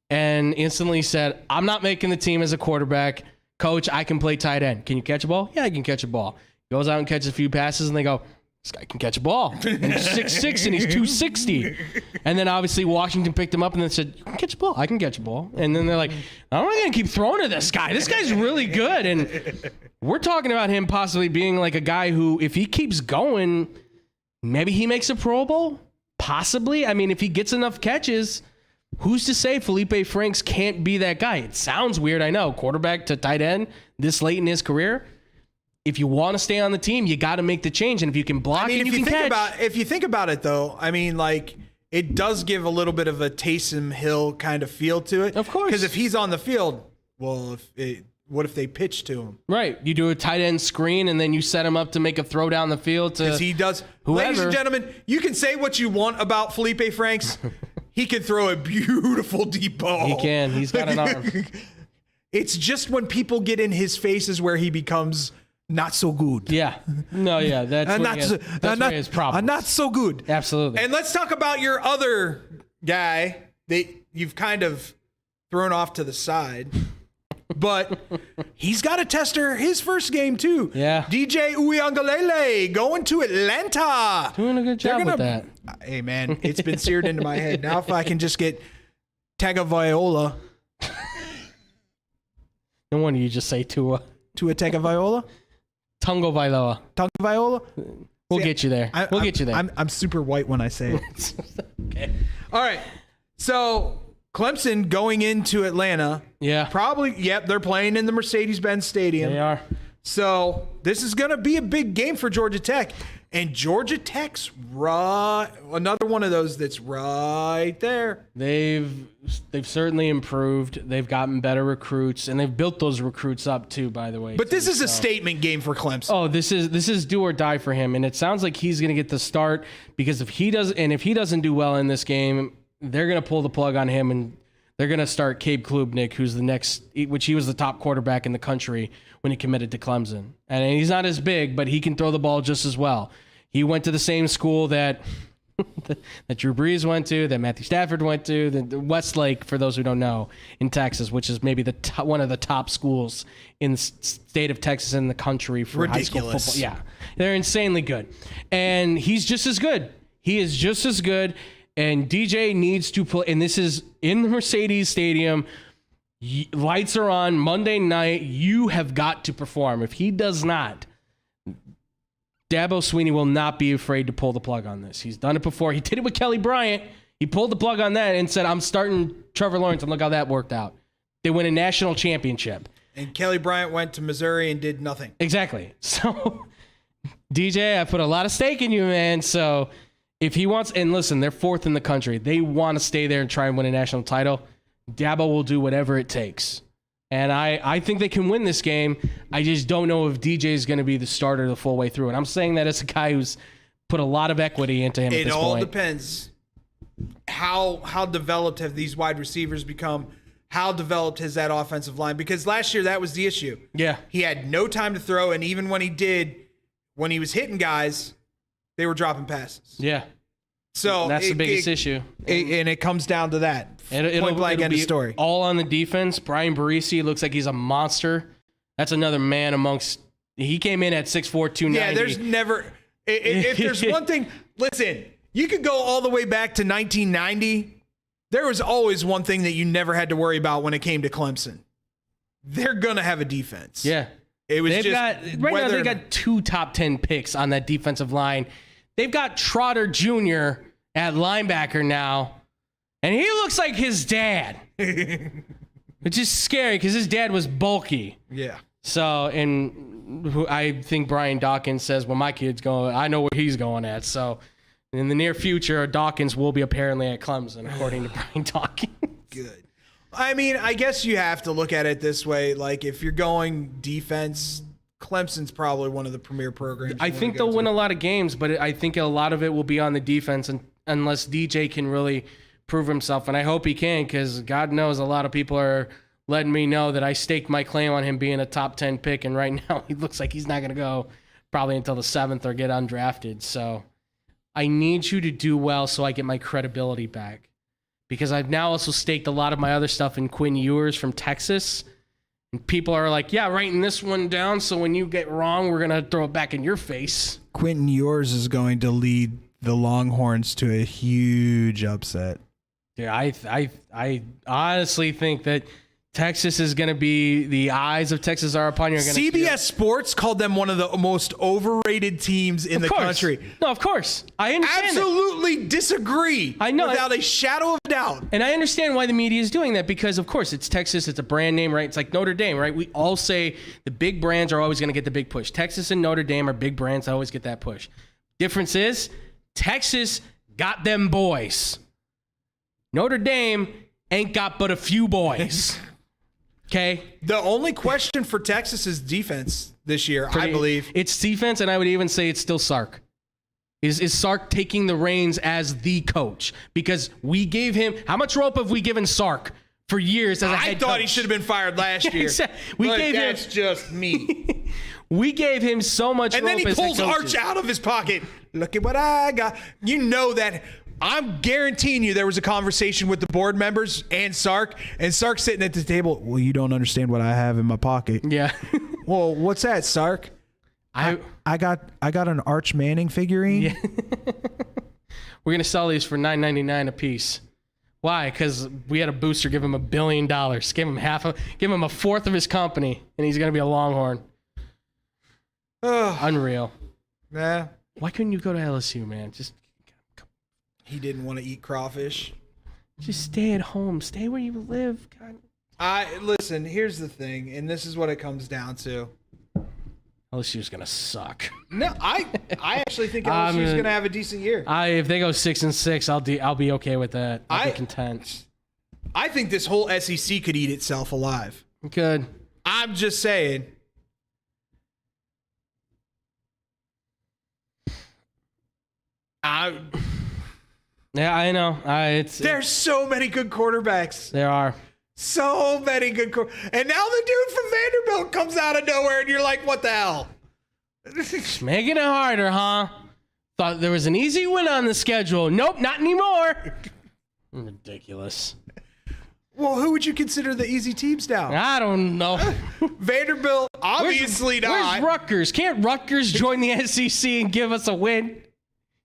and instantly said, I'm not making the team as a quarterback. Coach, I can play tight end. Can you catch a ball? Yeah, I can catch a ball. Goes out and catches a few passes and they go, this guy can catch a ball. And he's 6'6" and he's 260. And then obviously Washington picked him up and then said, you can catch a ball. I can catch a ball. And then they're like, I'm not going to keep throwing to this guy. This guy's really good. And we're talking about him possibly being like a guy who, if he keeps going, maybe he makes a Pro Bowl. Possibly. I mean, if he gets enough catches, who's to say Felipe Franks can't be that guy? It sounds weird, I know. Quarterback to tight end this late in his career. If you want to stay on the team, you got to make the change. And if you can block and you can catch. If you think about it, though, I mean, like, it does give a little bit of a Taysom Hill kind of feel to it. Of course. Because if he's on the field, well, what if they pitch to him? Right. You do a tight end screen, and then you set him up to make a throw down the field to he does. whoever. Ladies and gentlemen, you can say what you want about Felipe Franks. He can throw a beautiful deep ball. He can. He's got an arm. It's just when people get in his faces where he becomes not so good. Yeah. No, yeah. That's where he has problems. Not so good. Absolutely. And let's talk about your other guy that you've kind of thrown off to the side. But he's got a tester his first game, too. Yeah. DJ Uiagalelei going to Atlanta. Doing a good job with that. Hey, man, it's been seared into my head. Now if I can just get Tagovailoa. No wonder you just say Tua. Tua Tagovailoa? Tagovailoa. Tagovailoa? We'll get you there. We'll get you there. I'm super white when I say it. Okay. All right. So Clemson going into Atlanta. Yeah. Probably, yep, they're playing in the Mercedes-Benz Stadium. They are. So this is going to be a big game for Georgia Tech. And Georgia Tech's another one of those that's right there. They've certainly improved. They've gotten better recruits, and they've built those recruits up too, by the way. But this is a statement game for Clemson. Oh, this is do or die for him, and it sounds like he's going to get the start because if he doesn't do well in this game, they're going to pull the plug on him and they're going to start Cabe Klubnik, who's which he was the top quarterback in the country when he committed to Clemson. And he's not as big, but he can throw the ball just as well. He went to the same school that Drew Brees went to, that Matthew Stafford went to, the Westlake, for those who don't know, in Texas, which is maybe one of the top schools in the state of Texas and the country for high school football. Yeah, they're insanely good. And he's just as good. He is just as good. And DJ needs to play, and this is in the Mercedes Stadium. Lights are on Monday night. You have got to perform. If he does not, Dabo Swinney will not be afraid to pull the plug on this. He's done it before. He did it with Kelly Bryant. He pulled the plug on that and said, I'm starting Trevor Lawrence, and look how that worked out. They win a national championship. And Kelly Bryant went to Missouri and did nothing. Exactly. So, DJ, I put a lot of stake in you, man. So, if he wants, and listen, they're 4th in the country. They want to stay there and try and win a national title. Dabo will do whatever it takes. And I think they can win this game. I just don't know if DJ is going to be the starter the full way through. And I'm saying that as a guy who's put a lot of equity into him at this point. It all depends. How developed have these wide receivers become? How developed has that offensive line? Because last year that was the issue. Yeah. He had no time to throw, and even when he did, when he was hitting guys, they were dropping passes. Yeah. So that's the biggest issue. And it comes down to that. Point blank, end of story. All on the defense. Brian Barisi looks like he's a monster. That's another man amongst. He came in at 6'4", 290. Yeah, there's never. If there's one thing, listen, you could go all the way back to 1990. There was always one thing that you never had to worry about when it came to Clemson. They're going to have a defense. Yeah. It was right now they got 2 top 10 picks on that defensive line. They've got Trotter Jr. at linebacker now, and he looks like his dad, which is scary because his dad was bulky. Yeah. So, and I think Brian Dawkins says, well, my kid's going, I know where he's going at. So, in the near future, Dawkins will be apparently at Clemson, according to Brian Dawkins. Good. I mean, I guess you have to look at it this way. Like, if you're going defense, Clemson's probably one of the premier programs. I think they'll win a lot of games, but I think a lot of it will be on the defense unless DJ can really prove himself. And I hope he can, because God knows a lot of people are letting me know that I staked my claim on him being a top 10 pick. And right now he looks like he's not going to go probably until the 7th or get undrafted. So I need you to do well so I get my credibility back, because I've now also staked a lot of my other stuff in Quinn Ewers from Texas. And people are like, yeah, writing this one down, so when you get wrong, we're going to throw it back in your face. Quentin Ewers is going to lead the Longhorns to a huge upset. Yeah, I honestly think that Texas is going to be, the eyes of Texas are upon you. CBS Sports called them one of the most overrated teams in the country. No, of course. I understand. Absolutely disagree. I know. Without a shadow of a doubt. And I understand why the media is doing that, because, of course, it's Texas. It's a brand name, right? It's like Notre Dame, right? We all say the big brands are always going to get the big push. Texas and Notre Dame are big brands that always get that push. Difference is Texas got them boys. Notre Dame ain't got but a few boys. Okay. The only question for Texas is defense this year, I believe. It's defense, and I would even say it's still Sark. Is Sark taking the reins as the coach? Because we gave him, how much rope have we given Sark for years as a head coach? I thought he should have been fired last year. That's just me. We gave him so much rope. And then he pulls Arch out of his pocket. Look at what I got. You know that. I'm guaranteeing you there was a conversation with the board members and Sark sitting at the table. Well, you don't understand what I have in my pocket. Yeah. Well, what's that, Sark? I got an Arch Manning figurine. Yeah. We're gonna sell these for $9.99 a piece. Why? Because we had a booster give him $1 billion, give him a fourth of his company, and he's gonna be a Longhorn. Unreal. Nah. Why couldn't you go to LSU, man? He didn't want to eat crawfish. Just stay at home. Stay where you live. God. Listen, here's the thing, and this is what it comes down to. LSU's going to suck. No, I actually think LSU's going to have a decent year. If they go 6-6, I'll be okay with that. I'll be content. I think this whole SEC could eat itself alive. Good. I'm just saying. Yeah, I know. There's so many good quarterbacks. There are. So many good and now the dude from Vanderbilt comes out of nowhere, and you're like, what the hell? Making it harder, huh? Thought there was an easy win on the schedule. Nope, not anymore. Ridiculous. Well, who would you consider the easy teams now? I don't know. Vanderbilt, obviously not. Where's Rutgers? Can't Rutgers join the SEC and give us a win?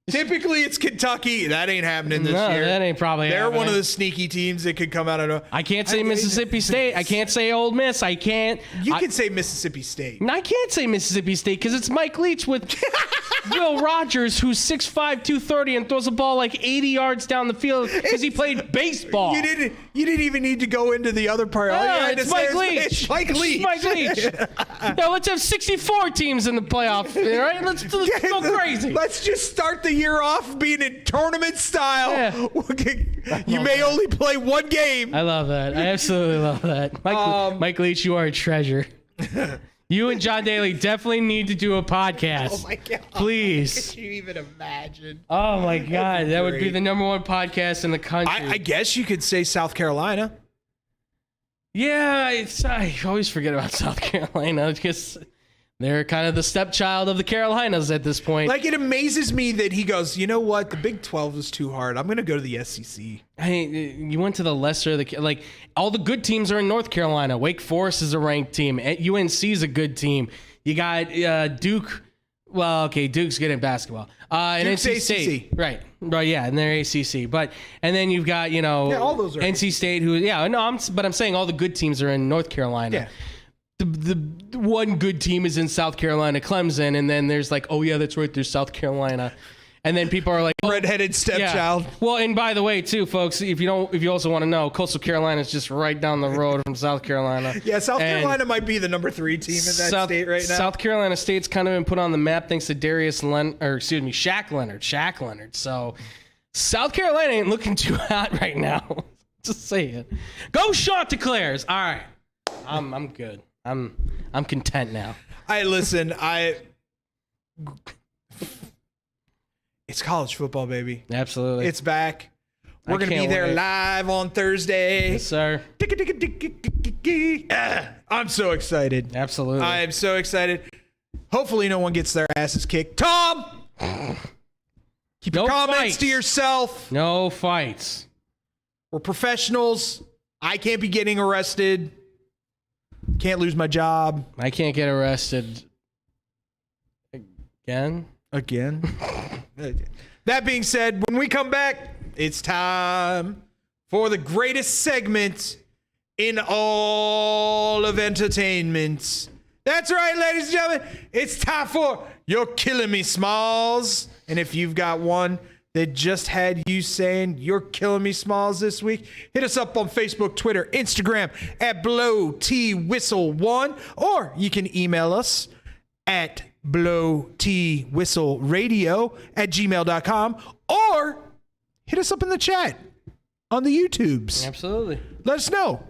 Typically, it's Kentucky. That ain't happening this year. That ain't probably They're happening. one of the sneaky teams that could come out of. I can't say Mississippi State. I can't say Ole Miss. I can't. You can say Mississippi State. I can't say Mississippi State because it's Mike Leach with Will Rogers, who's 6'5", 230, and throws the ball like 80 yards down the field because he played baseball. You didn't even need to go into the other part. All you had to it's say Mike is Leach. it's Mike Leach. Mike Leach. Now let's have 64 teams in the playoff. All right, let's go crazy. Let's just start the year off being in tournament style. Yeah. You may only play one game. I love that. I absolutely love that. Mike Leach, you are a treasure. You and John Daly definitely need to do a podcast. Oh my God. Please. Can you even imagine? Oh my God. That would be great. the #1 podcast in the country. I guess you could say South Carolina. Yeah, I always forget about South Carolina because they're kind of the stepchild of the Carolinas at this point. Like, it amazes me that he goes, you know what? The Big 12 is too hard. I'm going to go to the SEC. You went to the lesser of the like. All the good teams are in North Carolina. Wake Forest is a ranked team. UNC is a good team. You got Duke. Well, okay, Duke's good at basketball. And Duke's NC State, ACC. right? Yeah, and they're ACC. But and then you've got all those are NC State. Who but I'm saying all the good teams are in North Carolina. Yeah. The one good team is in South Carolina, Clemson, and then there's like, oh yeah, that's right, there's South Carolina, and then people are like, Redheaded stepchild. yeah. Well, and by the way, too, folks, if you also want to know, Coastal Carolina is just right down the road from South Carolina. Yeah, South And Carolina might be the number 3 team in that state right now. South Carolina State's kind of been put on the map thanks to Shaq Leonard. So South Carolina ain't looking too hot right now. Just saying. Go Chanticleers. All right, I'm good. I'm content now. Listen, it's college football, baby. Absolutely. It's back. We're going to be can't there wait. live on Thursday. Yes, sir. I'm so excited. Absolutely. I am so excited. Hopefully no one gets their asses kicked. Tom! Keep your No comments fights. to yourself. No fights. We're professionals. I can't be getting arrested. Can't lose my job. I can't get arrested again. That being said, when we come back, it's time for the greatest segment in all of entertainment. That's right, ladies and gentlemen. It's time for You're Killing Me, Smalls. And if you've got one that just had you saying You're Killing Me, Smalls this week, hit us up on Facebook, Twitter, Instagram at BlowTWhistle1, or you can email us at blowtwhistleradio@gmail.com, or hit us up in the chat on the YouTubes. Absolutely. Let us know.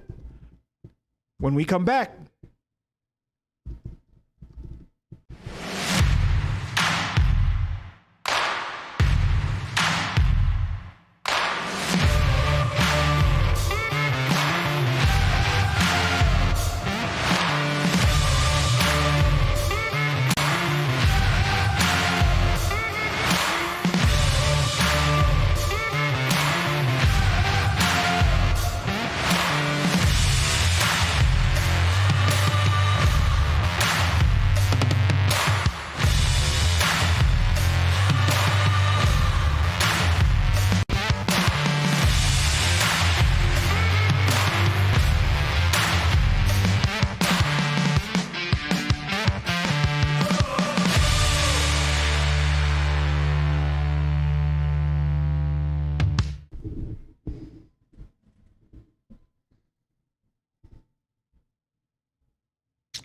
When we come back,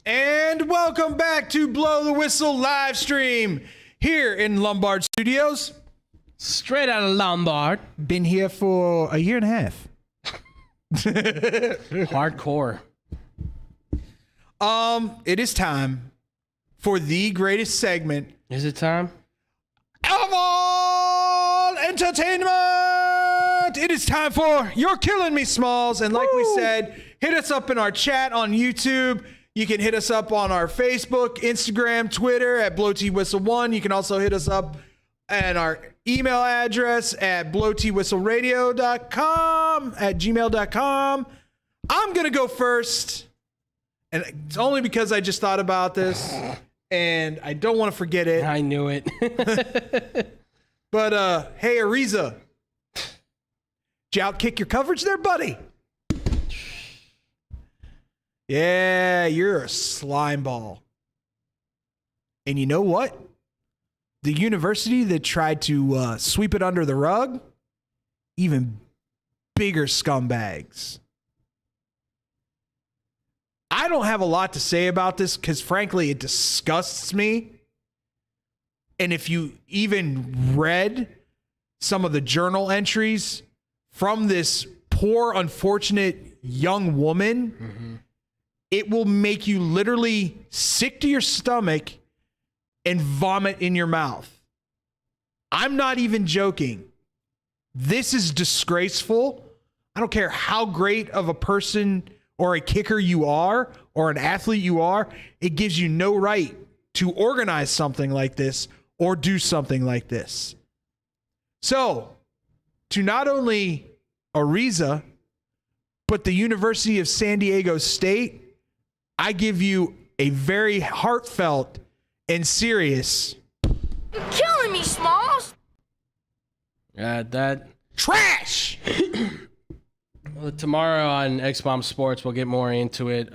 and welcome back to Blow the Whistle live stream here in Lombard Studios. Straight out of Lombard. Been here for a year and a half. Hardcore. It is time for the greatest segment Is it time? of all entertainment. It is time for You're Killing Me, Smalls. And like we said, hit us up in our chat on YouTube. You can hit us up on our Facebook, Instagram, Twitter at BlowTWhistle1. You can also hit us up at our email address at blowtwhistleradio.com at gmail.com. I'm going to go first. And it's only because I just thought about this and I don't want to forget it. I knew it. But, hey, Ariza. Did you outkick your coverage there, buddy? Yeah, you're a slime ball. And you know what? The university that tried to sweep it under the rug, even bigger scumbags. I don't have a lot to say about this because, frankly, it disgusts me. And if you even read some of the journal entries from this poor, unfortunate young woman, it will make you literally sick to your stomach and vomit in your mouth. I'm not even joking. This is disgraceful. I don't care how great of a person or a kicker you are or an athlete you are. It gives you no right to organize something like this or do something like this. So, to not only Ariza, but the University of San Diego State, I give you a very heartfelt and serious. You're killing me, Smalls. That Trash! well, tomorrow on X-Bomb Sports, we'll get more into it.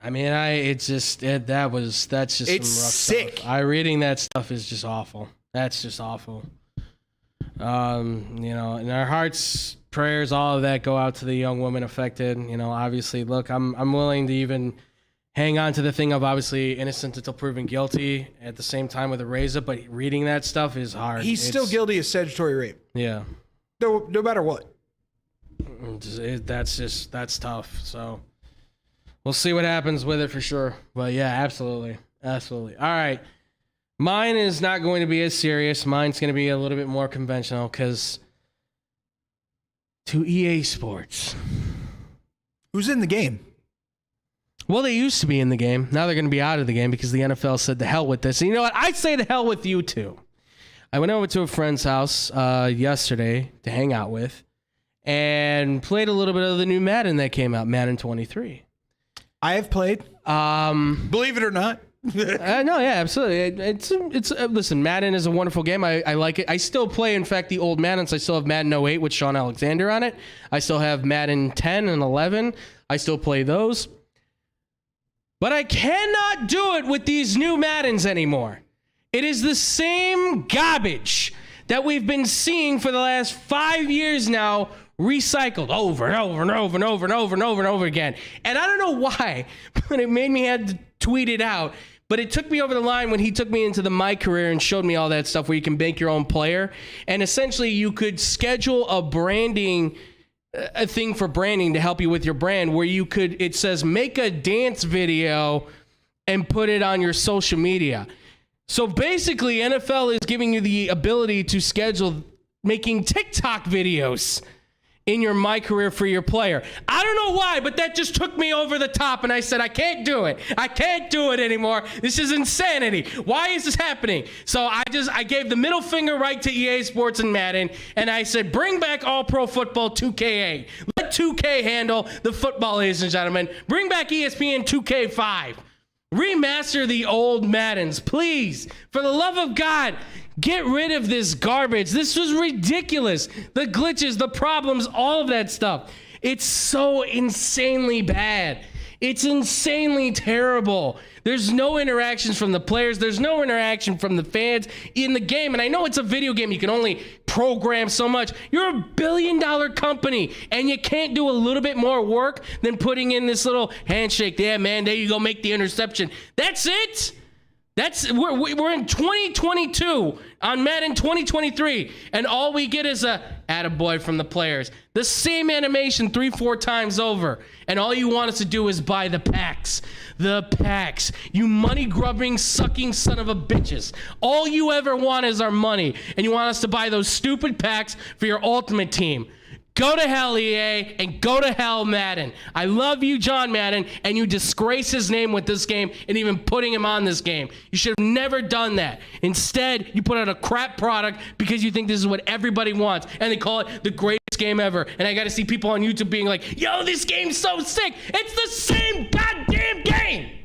I mean, that's just It's some rough sick. stuff. Reading that stuff is just awful. That's just awful. You know, and our hearts, prayers, all of that go out to the young woman affected. You know, obviously, look, I'm willing to even hang on to the thing of obviously innocent until proven guilty at the same time with Ariza, but reading that stuff is hard. He's still guilty of statutory rape. Yeah. No matter what. That's tough. So we'll see what happens with it for sure. But yeah, absolutely. Absolutely. All right. Mine is not going to be as serious. Mine's going to be a little bit more conventional because to EA Sports. Who's in the game? Well, they used to be in the game. Now they're going to be out of the game because the NFL said the hell with this. And you know what? I say the hell with you too. I went over to a friend's house yesterday to hang out with and played a little bit of the new Madden that came out, Madden 23. I have played. Believe it or not. No, yeah, absolutely. It's listen, Madden is a wonderful game. I like it. I still play, in fact, the old Maddens. I still have Madden 08 with Sean Alexander on it. I still have Madden 10 and 11. I still play those. But I cannot do it with these new Maddens anymore. It is the same garbage that we've been seeing for the last 5 years now, recycled over and over and over and over and over and over and over again. And I don't know why, but it made me have to tweet it out. But it took me over the line when he took me into the My Career and showed me all that stuff where you can make your own player. And essentially you could schedule a thing for branding to help you with your brand where it says make a dance video and put it on your social media. So basically NFL is giving you the ability to schedule making TikTok videos in your My Career for your player. I don't know why, but that just took me over the top and I said, I can't do it. I can't do it anymore. This is insanity. Why is this happening? So I gave the middle finger right to EA Sports and Madden and I said, bring back All Pro Football 2K8. Let 2K handle the football, ladies and gentlemen. Bring back ESPN 2K5. Remaster the old Maddens, please. For the love of God, get rid of this garbage. This was ridiculous. The glitches, the problems, all of that stuff. It's so insanely bad. It's insanely terrible. There's no interactions from the players. There's no interaction from the fans in the game. And I know it's a video game. You can only program so much. You're $1 billion company, and you can't do a little bit more work than putting in this little handshake. Yeah, man, there you go, make the interception. That's it. We're in 2022 on Madden 2023, and all we get is a attaboy from the players. The same animation 3-4 times over, and all you want us to do is buy the packs. The packs. You money-grubbing, sucking son of a bitches. All you ever want is our money, and you want us to buy those stupid packs for your Ultimate Team. Go to hell, EA, and go to hell, Madden. I love you, John Madden, and you disgrace his name with this game and even putting him on this game. You should have never done that. Instead, you put out a crap product because you think this is what everybody wants, and they call it the greatest game ever. And I got to see people on YouTube being like, yo, this game's so sick. It's the same goddamn game.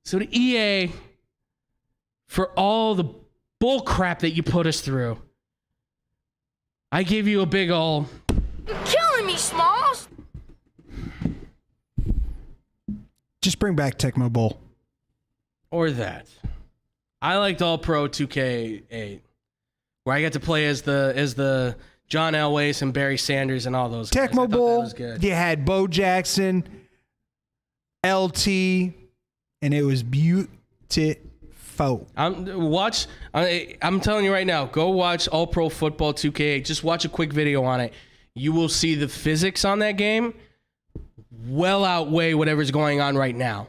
So to EA, for all the bull crap that you put us through. I give you a big ol'. You're killing me, Smalls. Just bring back Tecmo Bowl. Or that. I liked All Pro 2K8, where I got to play as the John Elway and Barry Sanders and all those guys. I Tecmo thought that Bowl, was good. you had Bo Jackson, LT, and it was beautiful. I'm telling you right now, go watch All Pro Football 2K8. Just watch a quick video on it. You will see the physics on that game well outweigh whatever's going on right now.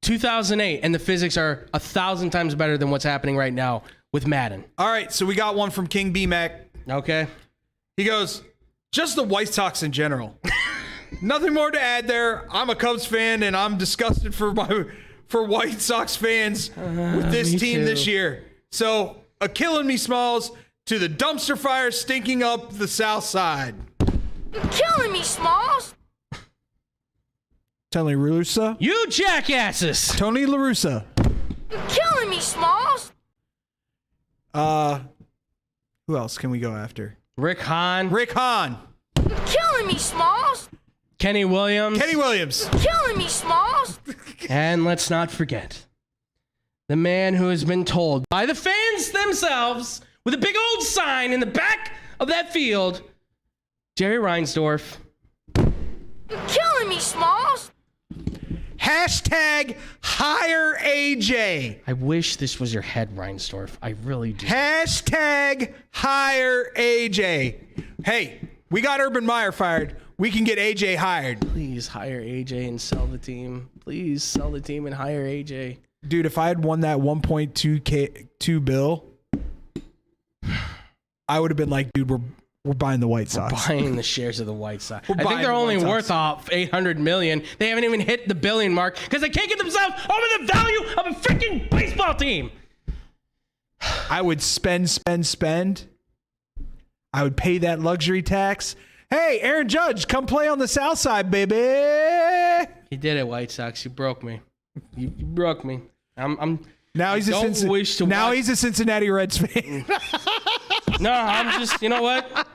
2008, and the physics are 1,000 times better than what's happening right now with Madden. All right, so we got one from King B-Mac. Okay. He goes, just the White Sox in general. Nothing more to add there. I'm a Cubs fan, and I'm disgusted for White Sox fans with this me team too. this year. So, a killing me, Smalls, to the dumpster fire stinking up the south side. You're killing me, Smalls. Tony La Russa. You jackasses! Tony La Russa. You're killing me, Smalls. Who else can we go after? Rick Hahn. Rick Hahn. You're killing me, Smalls. Kenny Williams. Kenny Williams. Killing me, Smalls. And let's not forget the man who has been told by the fans themselves with a big old sign in the back of that field, Jerry Reinsdorf. You're killing me, Smalls. Hashtag hire AJ. I wish this was your head, Reinsdorf. I really do. Hashtag hire AJ. Hey, we got Urban Meyer fired. We can get AJ hired. Please hire AJ and sell the team. Please sell the team and hire AJ. Dude, if I had won that 1.2 bill, I would have been like, dude, we're buying the White Sox. Buying the shares of the White Sox. We're I think buying they're the only White worth off $800 million. They haven't even hit the billion mark because they can't get themselves over the value of a freaking baseball team. I would spend. I would pay that luxury tax. Hey, Aaron Judge, come play on the South Side, baby. You did it, White Sox. You broke me. You broke me. Now he's a Cincinnati Reds fan. No, I'm just, you know what?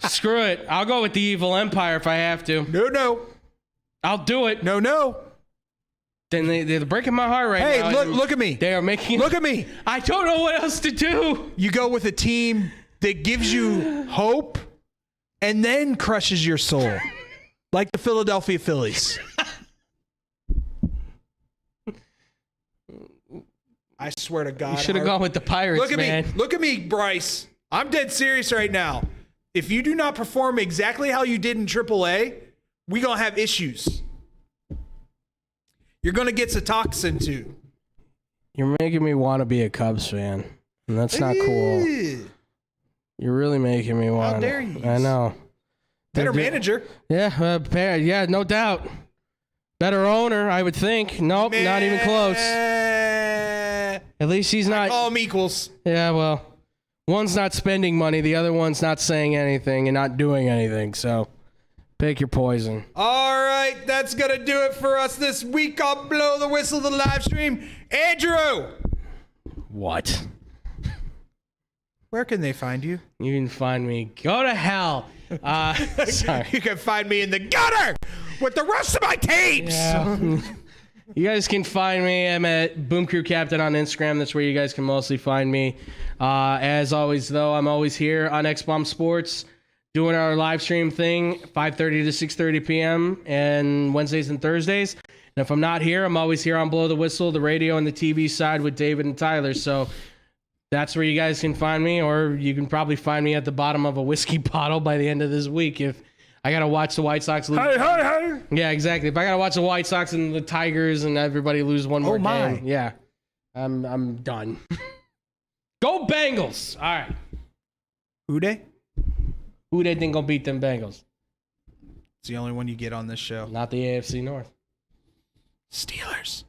Screw it. I'll go with the evil empire if I have to. No. I'll do it. No. Then they're breaking my heart right Hey, now. look at me. They are making. Look at me. I don't know what else to do. You go with a team that gives you hope and then crushes your soul, like the Philadelphia Phillies. I swear to God. You should have gone with the Pirates, Look at man. me. Look at me, Bryce. I'm dead serious right now. If you do not perform exactly how you did in AAA, we're going to have issues. You're going to get Toxin too. You're making me want to be a Cubs fan, and that's not cool. You're really making me want. How dare you? I know. Better manager. Yeah, yeah, no doubt. Better owner, I would think. Nope, not even close. At least he's not. All equals. Yeah, well, one's not spending money, the other one's not saying anything and not doing anything. So, pick your poison. All right, that's going to do it for us this week on Blow the Whistle, the live stream. Andrew! What? Where can they find you? You can find me. Go to hell. Sorry. You can find me in the gutter with the rest of my tapes. Yeah. You guys can find me. I'm at Boom Crew Captain on Instagram. That's where you guys can mostly find me. As always, though, I'm always here on X-Bomb Sports doing our live stream thing, 5:30 to 6:30 p.m. and Wednesdays and Thursdays. And if I'm not here, I'm always here on Blow the Whistle, the radio and the TV side with David and Tyler. So that's where you guys can find me, or you can probably find me at the bottom of a whiskey bottle by the end of this week if I got to watch the White Sox lose. Hey. Yeah, exactly. If I got to watch the White Sox and the Tigers and everybody lose one more game. Yeah, I'm done. Go Bengals. All right. Who they? Who they think gonna beat them Bengals? It's the only one you get on this show. Not the AFC North. Steelers.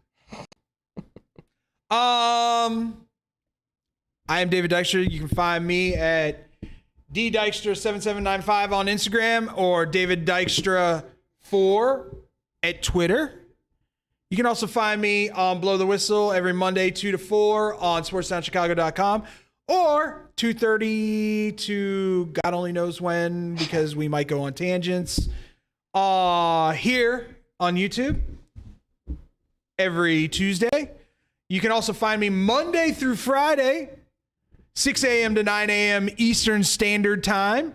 I am David Dykstra. You can find me at DDykstra7795 on Instagram or David Dykstra4 at Twitter. You can also find me on Blow the Whistle every Monday 2 to 4 on sportsdownchicago.com. or 2:30 to God only knows when, because we might go on tangents. Here on YouTube every Tuesday. You can also find me Monday through Friday, 6 a.m. to 9 a.m. Eastern Standard Time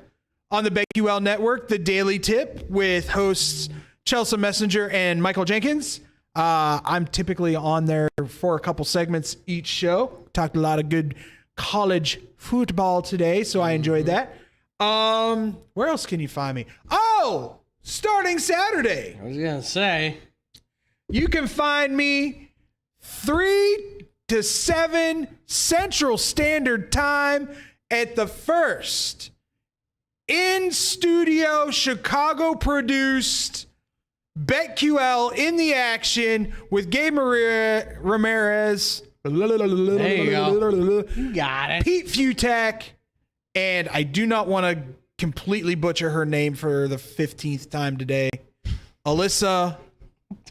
on the BetQL Network, The Daily Tip with hosts Chelsea Messenger and Michael Jenkins. I'm typically on there for a couple segments each show. Talked a lot of good college football today, so I enjoyed that. Where else can you find me? Oh, starting Saturday, I was gonna say. you can find me 3 to 7 Central Standard Time at the first in-studio, Chicago-produced BetQL in the action with Gabe Ramirez. There you go. You got it. Pete Futak, and I do not want to completely butcher her name for the 15th time today. Alyssa.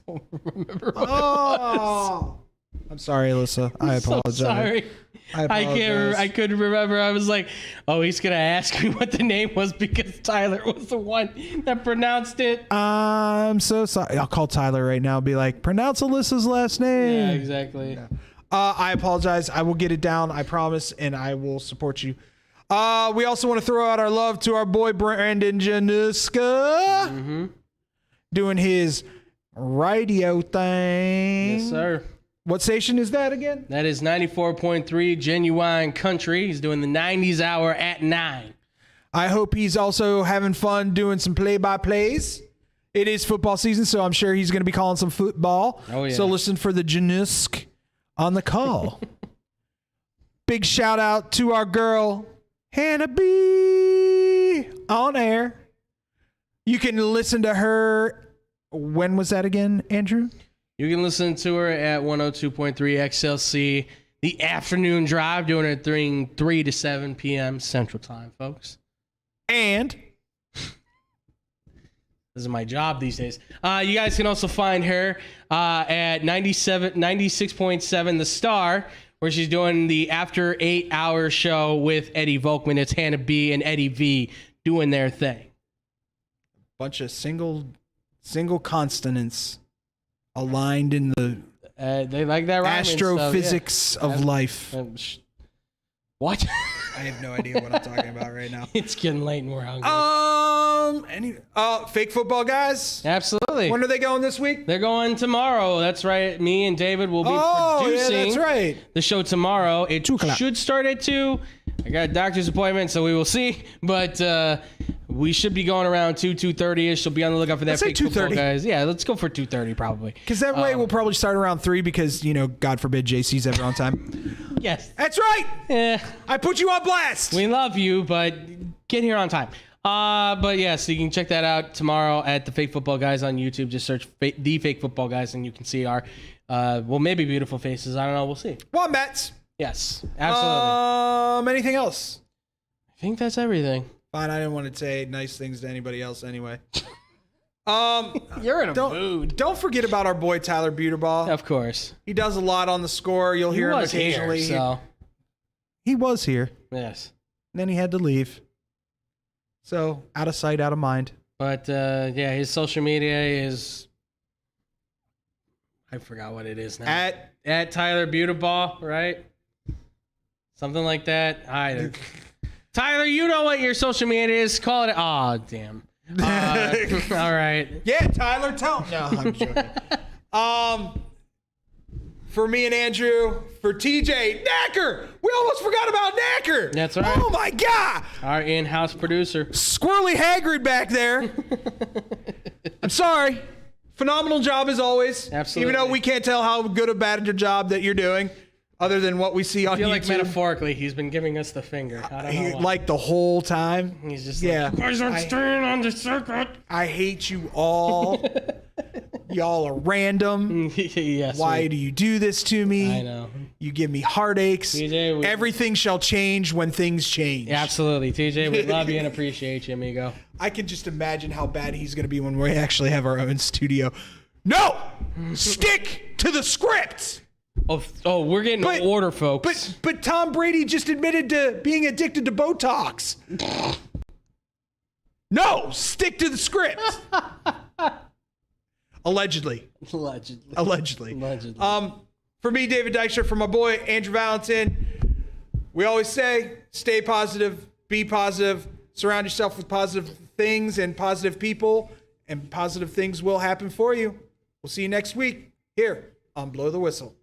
Don't remember. Oh, I'm sorry, Alyssa. I apologize. So sorry. I couldn't remember. I was like, oh, he's gonna ask me what the name was because Tyler was the one that pronounced it. I'm so sorry. I'll call Tyler right now and be like, pronounce Alyssa's last name. Yeah, exactly. I apologize. I will get it down, I promise, and I will support you. We also want to throw out our love to our boy Brandon Januska doing his radio thing. Yes, sir. What station is that again? That is 94.3 Genuine Country. He's doing the 90s hour at 9. I hope he's also having fun doing some play-by-plays. It is football season, so I'm sure he's going to be calling some football. Oh, yeah. So listen for the Janusk on the call. Big shout out to our girl, Hannah B. on air. You can listen to her. When was that again, Andrew? You can listen to her at 102.3 XLC, the afternoon drive, doing it 3 to 7 p.m. Central Time, folks. And this is my job these days. You guys can also find her at 96.7 The Star, where she's doing the After 8 Hour show with Eddie Volkman. It's Hannah B and Eddie V doing their thing. bunch of single consonants aligned in the They like that rhyming astrophysics stuff, yeah. of life. What? I have no idea what I'm talking about right now. It's getting late and we're hungry. Fake football guys. Absolutely. When are they going this week? They're going tomorrow. That's right. Me and David will be producing yeah, that's right. the show tomorrow. It 2 o'clock. should start at 2. I got a doctor's appointment, so we will see. But we should be going around 2:30ish. So be on the lookout for that. Let's say Fake football 2:30. guys. Yeah, let's go for 2:30 probably. Because that way we'll probably start around 3 because, God forbid JC's ever on time. Yes. That's right. Eh, I put you on blast. we love you, but get here on time. But yeah, so you can check that out tomorrow at the Fake Football Guys on YouTube. Just search the Fake Football Guys and you can see our, maybe beautiful faces. I don't know. We'll see. Wombats. Yes, absolutely. Anything else? I think that's everything. Fine. I didn't want to say nice things to anybody else anyway. You're in a mood. Don't forget about our boy Tyler Buterball. Of course. He does a lot on the score. You'll hear him was occasionally. here, so He was here. yes. And then he had to leave. So out of sight, out of mind. But yeah, his social media is I forgot what it is now. At Tyler Buterball, right? Something like that. Tyler, you know what your social media is. Call it. Oh, damn. All right. Yeah, Tyler, tell. No, I'm joking. For me and Andrew, for TJ, Knacker. We almost forgot about Knacker. That's right. Oh my God. Our in-house producer. Squirrely Hagrid back there. I'm sorry. Phenomenal job as always. Absolutely. Even though we can't tell how good or bad a job that you're doing, other than what we see on I feel YouTube. like metaphorically, he's been giving us the finger. I don't know why. Like the whole time. He's just Yeah. like, you guys aren't staying on the circuit. I hate you all. Y'all are random. Yes. Why do you do this to me? I know. You give me heartaches. TJ, Everything shall change when things change. Absolutely. TJ, we love you and appreciate you, amigo. I can just imagine how bad he's going to be when we actually have our own studio. No! Stick to the script! Oh, we're getting But- order, folks. But Tom Brady just admitted to being addicted to Botox. No, stick to the script. Allegedly. Allegedly. For me, David Dykstra, for my boy Andrew Valentin, we always say, stay positive, be positive, surround yourself with positive things and positive people, and positive things will happen for you. We'll see you next week here on Blow the Whistle.